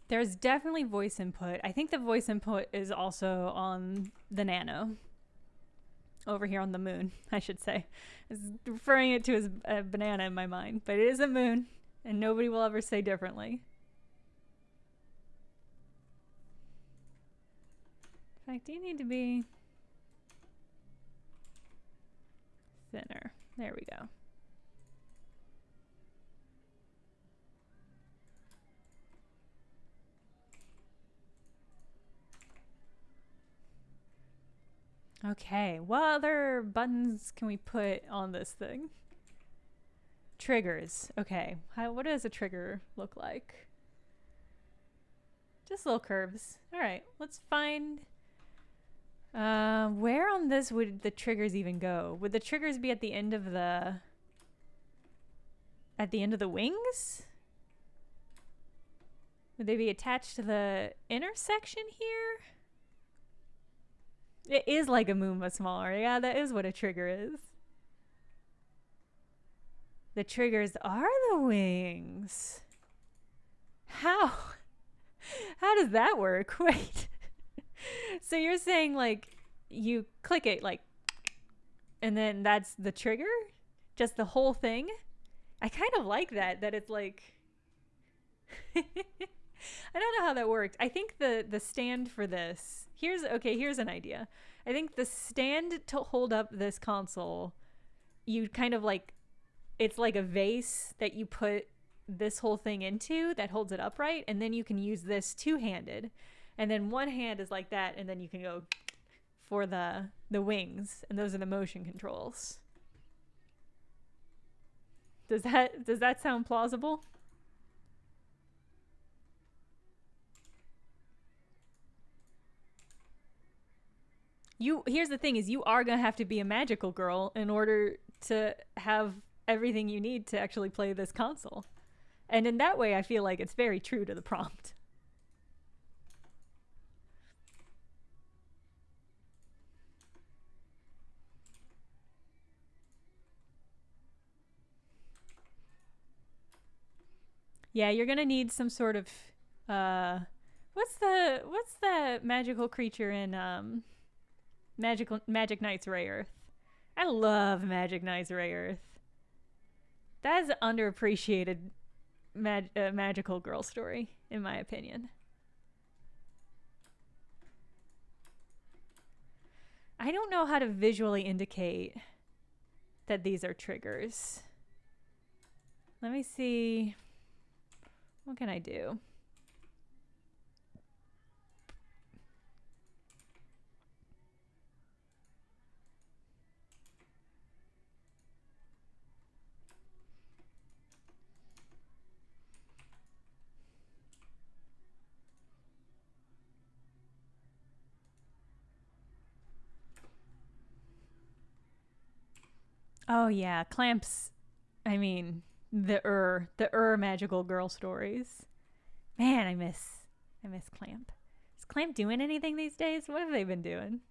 There's definitely voice input. I think the voice input is also on the Nano. Over here on the moon, I should say. I was referring it to as a banana in my mind, but it is a moon, and nobody will ever say differently. In fact, you need to be thinner. There we go. Okay, what other buttons can we put on this thing? Triggers. Okay, what does a trigger look like? Just little curves. All right, let's find... where on this would the triggers even go? Would the triggers be at the end of the... at the end of the wings? Would they be attached to the intersection here? It is like a moon, but smaller. Yeah, that is what a trigger is. The triggers are the wings. How? How does that work? Wait. So you're saying, like, you click it, like, and then that's the trigger? Just the whole thing? I kind of like that it's like... I don't know how that worked. I think the stand for this... Here's an idea. I think the stand to hold up this console, you kind of like... It's like a vase that you put this whole thing into that holds it upright, and then you can use this two-handed, and then one hand is like that, and then you can go for the wings, and those are the motion controls. Does that sound plausible? Here's the thing is you are gonna have to be a magical girl in order to have everything you need to actually play this console. And in that way, I feel like it's very true to the prompt. Yeah, you're gonna need some sort of what's the magical creature in Magic Knight's Rayearth? I love Magic Knight's Rayearth. That is an underappreciated magical girl story, in my opinion. I don't know how to visually indicate that these are triggers. Let me see. What can I do? Oh yeah, Clamps. I mean, the magical girl stories. Man, I miss Clamp. Is Clamp doing anything these days? What have they been doing?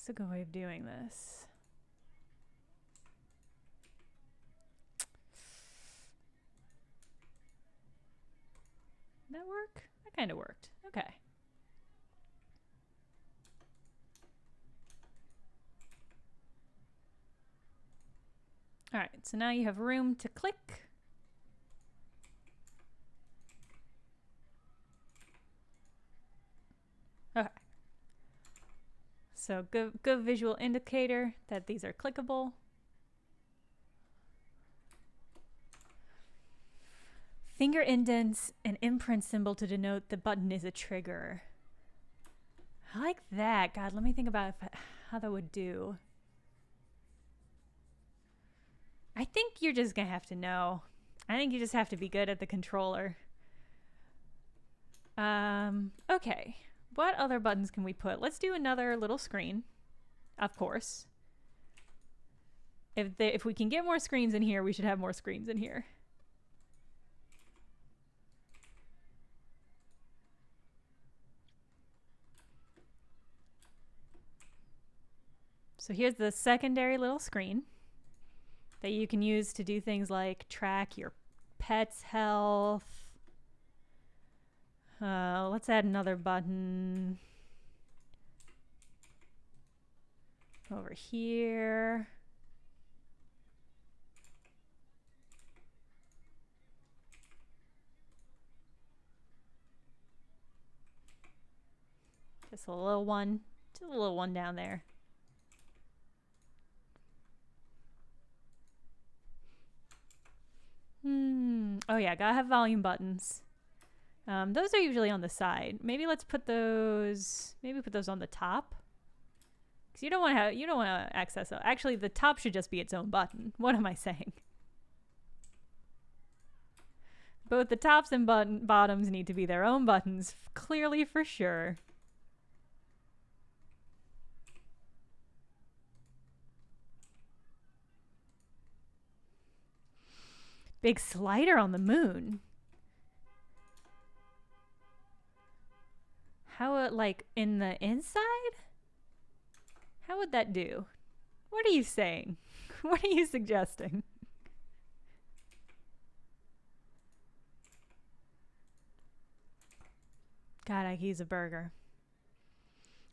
What's a good way of doing this? Did that work? That kind of worked. Okay. All right, so now you have room to click. Okay. So good visual indicator that these are clickable. Finger indents and imprint symbol to denote the button is a trigger. I like that. God, let me think about how that would do. I think you're just gonna have to know. I think you just have to be good at the controller. Okay. What other buttons can we put? Let's do another little screen, of course. If we can get more screens in here, we should have more screens in here. So here's the secondary little screen that you can use to do things like track your pet's health. Let's add another button over here. Just a little one down there. Oh yeah, gotta have volume buttons. Those are usually on the side. Maybe let's put those. Maybe put those on the top, because you don't want to access it. Actually, the top should just be its own button. What am I saying? Both the tops and bottoms need to be their own buttons, clearly for sure. Big slider on the moon. How, like, in the inside? How would that do? What are you saying? What are you suggesting? God, I could use a burger.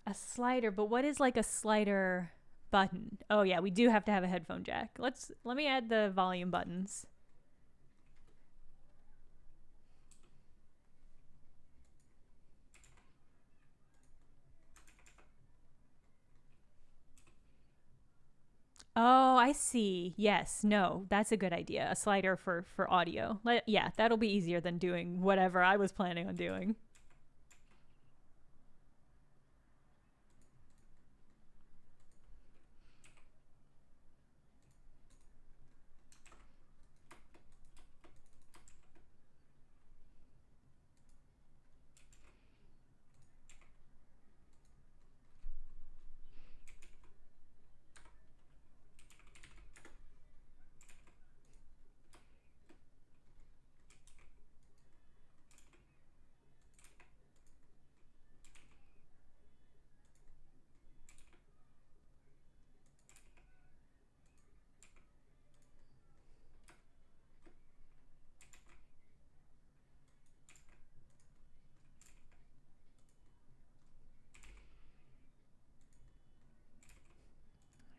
A slider, but what is like a slider button? Oh yeah, we do have to have a headphone jack. Let me add the volume buttons. Oh, I see. Yes, no, that's a good idea. A slider for audio. Yeah, that'll be easier than doing whatever I was planning on doing.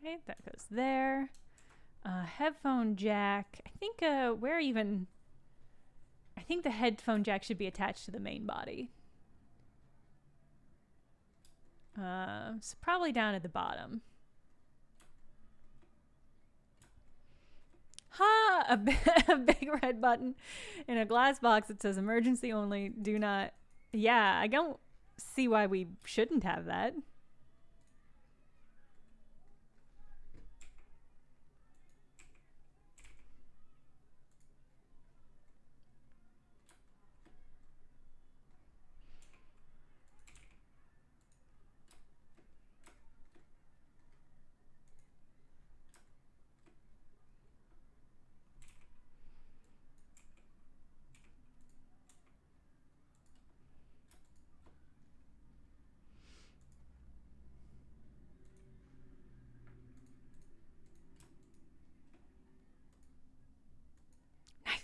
Okay, that goes there. Headphone jack. I think I think the headphone jack should be attached to the main body. So probably down at the bottom. Ha! A big red button in a glass box that says emergency only. Do not. Yeah, I don't see why we shouldn't have that.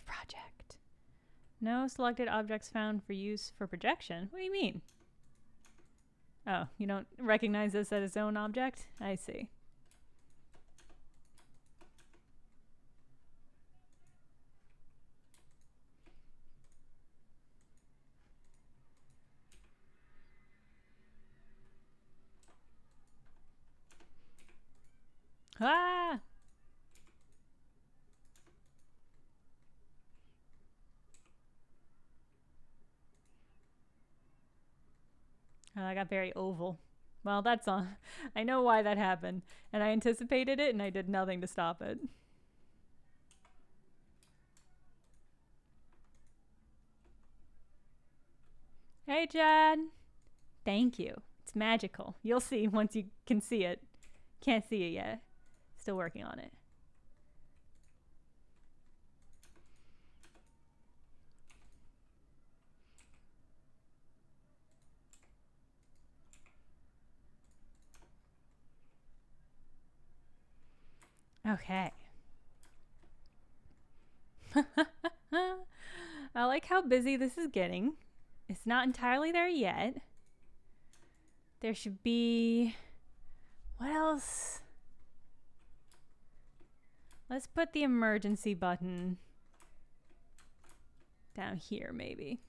Project. No selected objects found for use for projection. What do you mean? Oh, you don't recognize this as its own object? I see. Ah! Oh, I got very oval. Well, that's on. I know why that happened, and I anticipated it, and I did nothing to stop it. Hey, Chad. Thank you. It's magical. You'll see once you can see it. Can't see it yet. Still working on it. Okay. I like how busy this is getting. It's not entirely there yet. There should be... What else? Let's put the emergency button down here, maybe.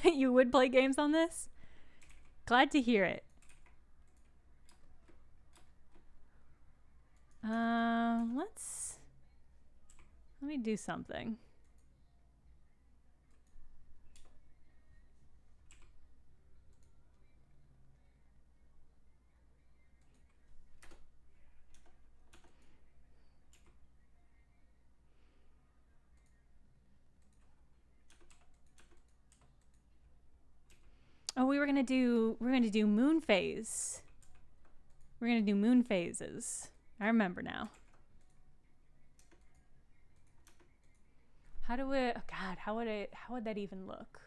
You would play games on this? Glad to hear it. Let me do something. Oh, we're gonna do moon phase. We're gonna do moon phases. I remember now. How do it? Oh God, how would that even look?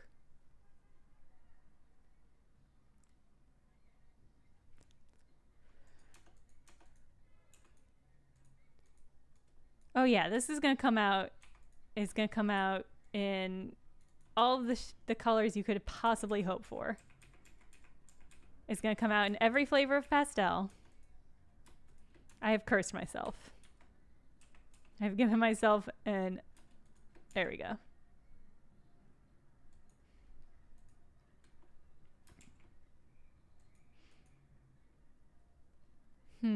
Oh yeah, this is gonna come out. It's gonna come out in all of the colors you could possibly hope for. It's gonna come out in every flavor of pastel. I have cursed myself. I've given myself an... There we go. I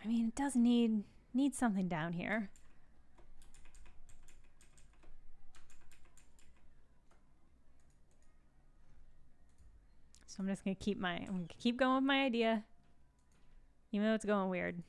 mean, it does need something down here. So I'm just gonna keep going with my idea, even though it's going weird.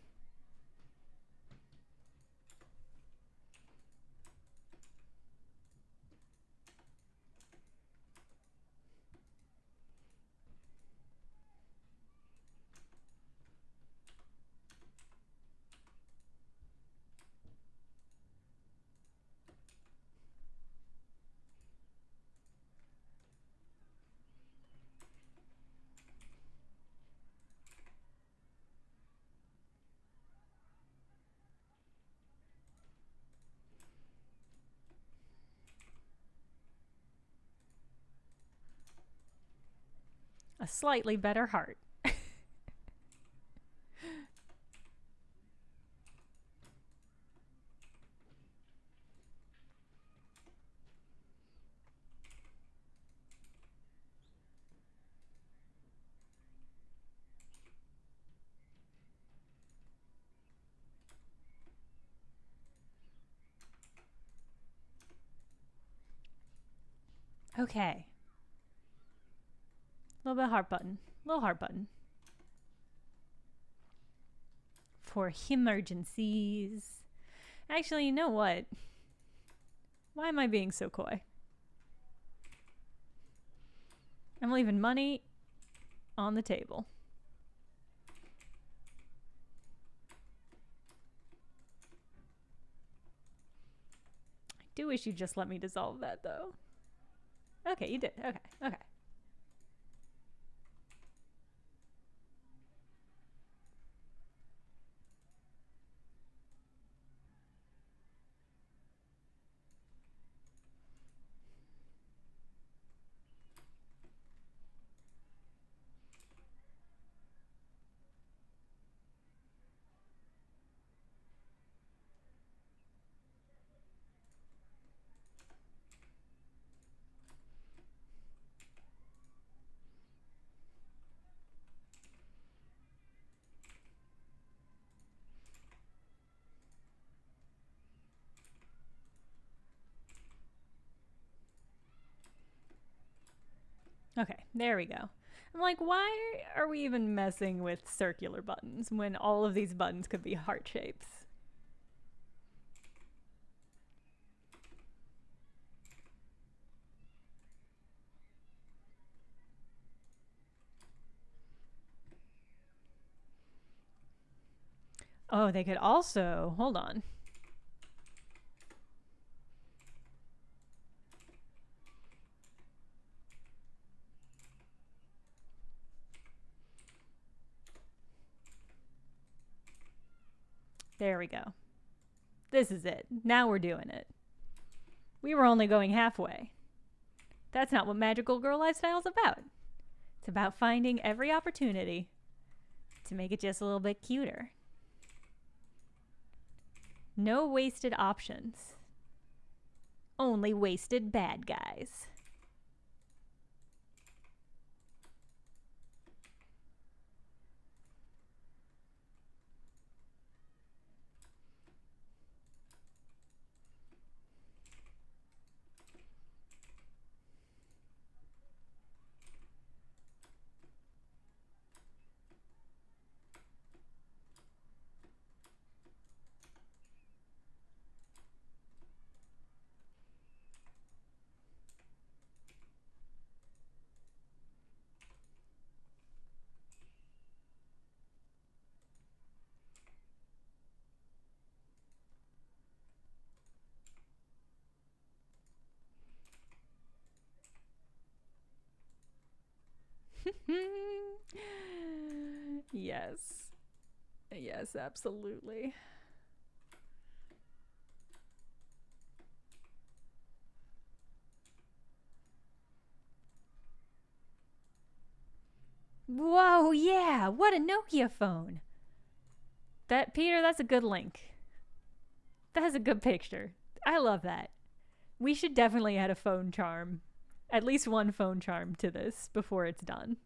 A slightly better heart. Okay. Little bit of heart button. Little heart button. For emergencies. Actually, you know what? Why am I being so coy? I'm leaving money on the table. I do wish you'd just let me dissolve that, though. Okay, you did. Okay, okay. Okay, there we go. I'm like, why are we even messing with circular buttons when all of these buttons could be heart shapes? Oh, they could also, hold on. There we go. This is it. Now we're doing it. We were only going halfway. That's not what Magical Girl Lifestyle is about. It's about finding every opportunity to make it just a little bit cuter. No wasted options. Only wasted bad guys. Yes. Yes, absolutely. Whoa, yeah. What a Nokia phone. That, Peter, that's a good link. That's a good picture. I love that. We should definitely add a phone charm. At least one phone charm to this before it's done.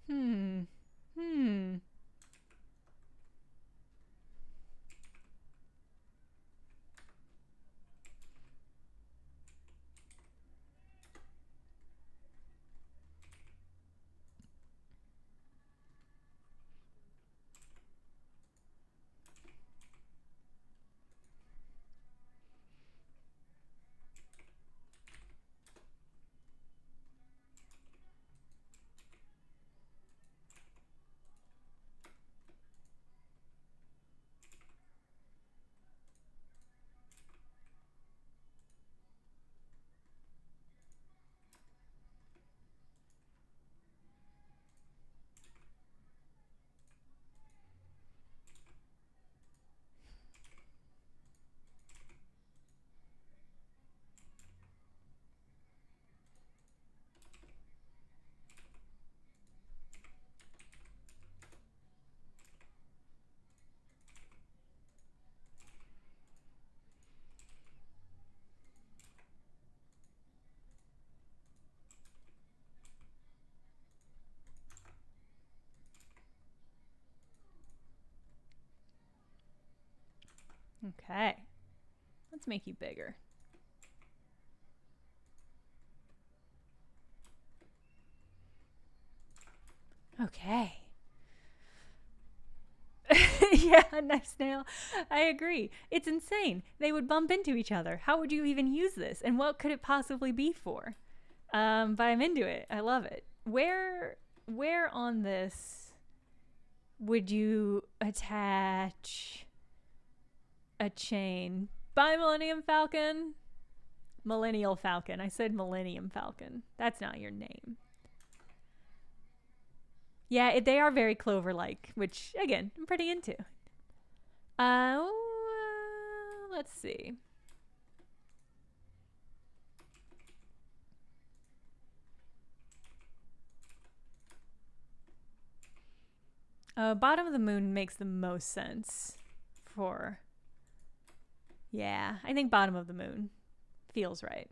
Hmm. Hmm. Okay. Let's make you bigger. Okay. Yeah, nice nail. I agree. It's insane. They would bump into each other. How would you even use this? And what could it possibly be for? But I'm into it. I love it. Where on this would you attach a chain? Bye, Millennium Falcon. Millennial Falcon. I said Millennium Falcon. That's not your name. Yeah, they are very Clover-like, which again I'm pretty into. Uh, let's see. Bottom of the moon makes the most sense for. Yeah, I think bottom of the moon feels right.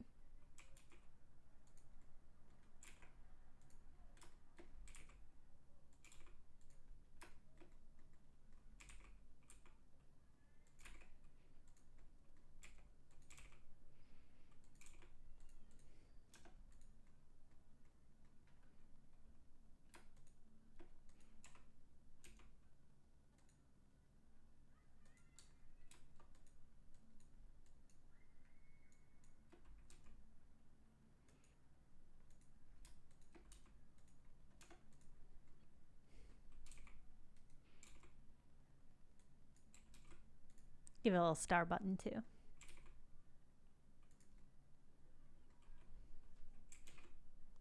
Give it a little star button too.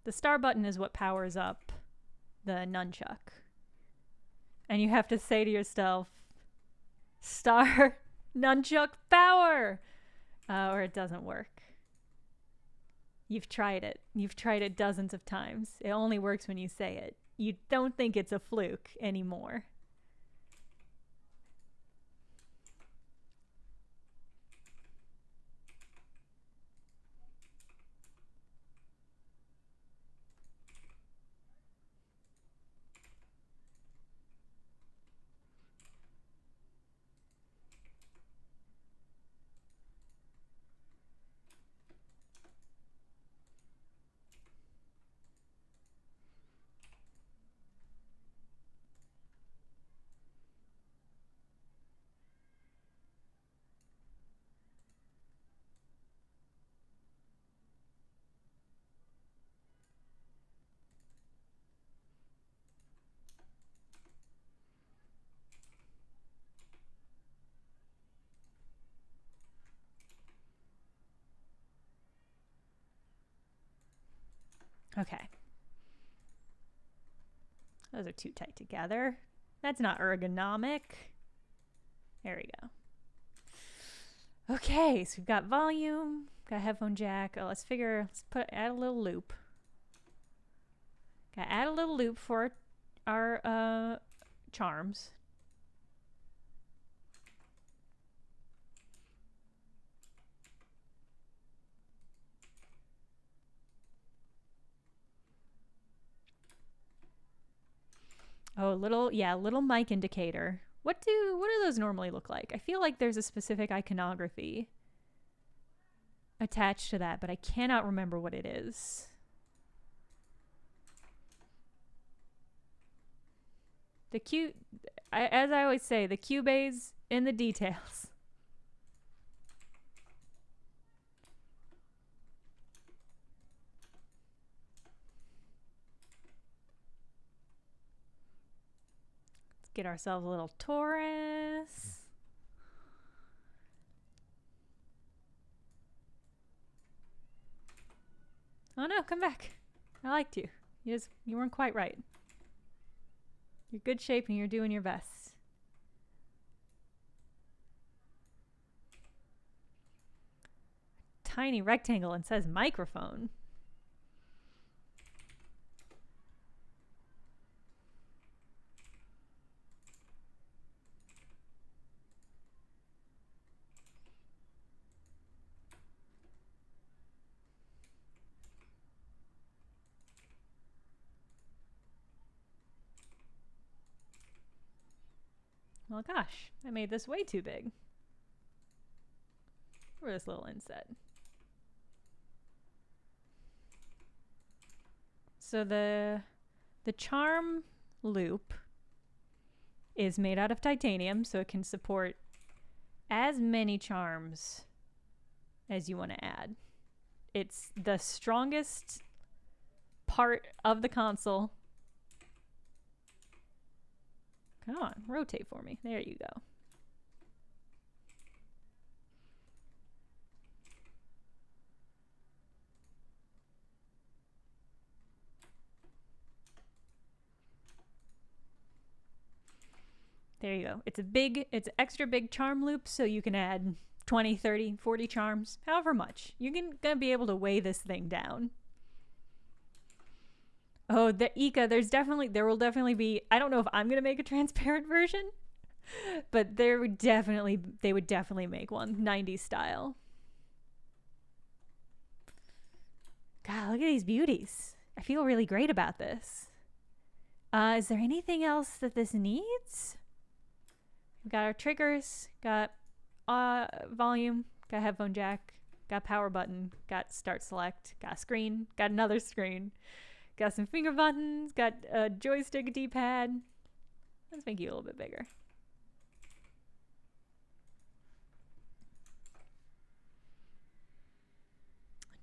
The star button is what powers up the nunchuck. And you have to say to yourself, star nunchuck power, or it doesn't work. You've tried it. You've tried it dozens of times. It only works when you say it. You don't think it's a fluke anymore. Okay. Those are too tight together. That's not ergonomic. There we go. Okay, so we've got volume, got headphone jack. Oh, let's add a little loop. Gotta add a little loop for our charms. Oh, little mic indicator. What do those normally look like? I feel like there's a specific iconography attached to that, but I cannot remember what it is. As I always say, the Cubays in the details. Get ourselves a little Taurus. Oh no, come back. I liked you. You weren't quite right. You're good shape and you're doing your best. Tiny rectangle and says microphone. Well, gosh, I made this way too big for this little inset. So the charm loop is made out of titanium, so it can support as many charms as you want to add. It's the strongest part of the console. Come on, rotate for me. There you go. There you go. It's extra big charm loop, so you can add 20, 30, 40 charms, however much. You're gonna be able to weigh this thing down. Oh, the Ika, there will definitely be, I don't know if I'm going to make a transparent version, but they would definitely make one 90s style. God, look at these beauties. I feel really great about this. Is there anything else that this needs? We got our triggers, got volume, got headphone jack, got power button, got start select, got screen, got another screen. Got some finger buttons, got a joystick D-pad. Let's make you a little bit bigger.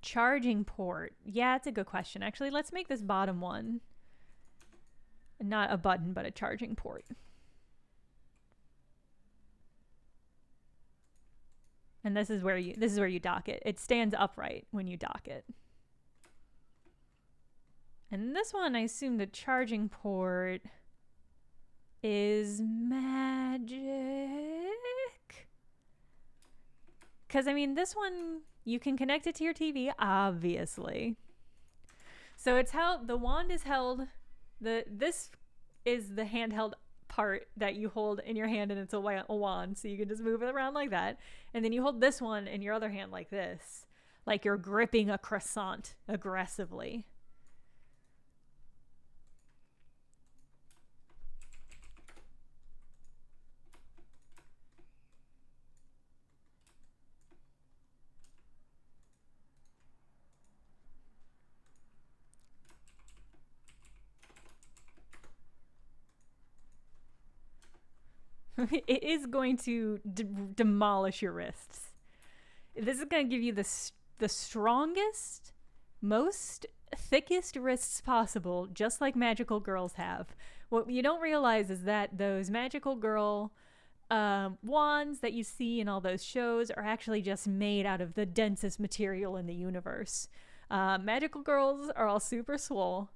Charging port. Yeah, it's a good question. Actually, let's make this bottom one not a button, but a charging port. And this is where you dock it. It stands upright when you dock it. And this one, I assume the charging port is magic. Because, I mean, this one, you can connect it to your TV, obviously. So it's held, the wand is held, this is the handheld part that you hold in your hand, and it's a wand, so you can just move it around like that. And then you hold this one in your other hand like this, like you're gripping a croissant aggressively. It is going to demolish your wrists. This is going to give you the strongest, most thickest wrists possible, just like magical girls have. What you don't realize is that those magical girl wands that you see in all those shows are actually just made out of the densest material in the universe. Magical girls are all super swole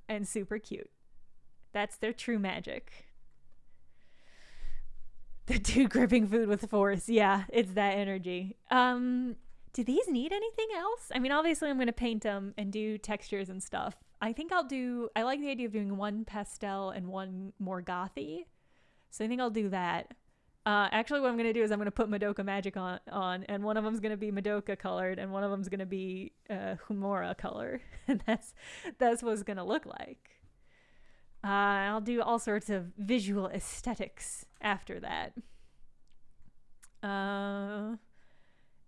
and super cute. That's their true magic. The dude gripping food with force. Yeah, it's that energy. Do these need anything else? I mean, obviously I'm going to paint them and do textures and stuff. I think I like the idea of doing one pastel and one more gothy. So I think I'll do that. Actually, what I'm going to do is I'm going to put Madoka Magic on, and one of them's going to be Madoka colored, and one of them's going to be Humora color. And that's what it's going to look like. I'll do all sorts of visual aesthetics after that.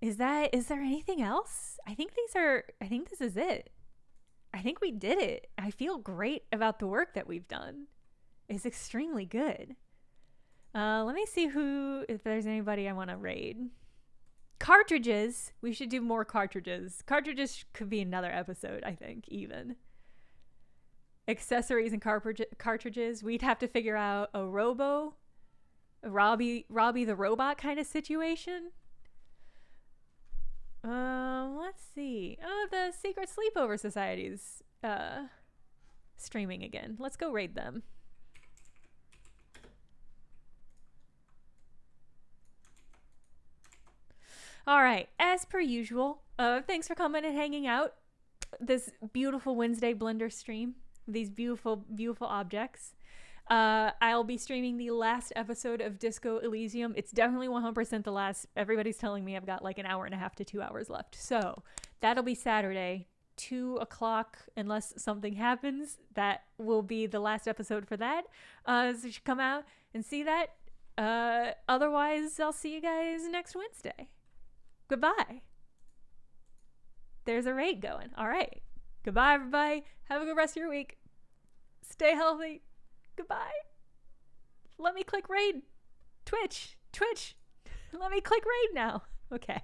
Is there anything else? I think this is it. I think we did it. I feel great about the work that we've done. It's extremely good. Let me see if there's anybody I want to raid. Cartridges. We should do more cartridges. Cartridges could be another episode, I think, even. Accessories and cartridges. We'd have to figure out a Robbie the robot kind of situation. Let's see. Oh, the Secret Sleepover Society's streaming again. Let's go raid them. All right, as per usual, thanks for coming and hanging out this beautiful Wednesday Blender stream. These beautiful, beautiful objects. I'll be streaming the last episode of Disco Elysium. It's definitely 100% the last. Everybody's telling me I've got like an hour and a half to 2 hours left. So that'll be Saturday, 2 o'clock, unless something happens. That will be the last episode for that. So you should come out and see that. Otherwise, I'll see you guys next Wednesday. Goodbye. There's a raid going. All right. Goodbye, everybody. Have a good rest of your week. Stay healthy. Goodbye. Let me click raid. Twitch. Let me click raid now. Okay.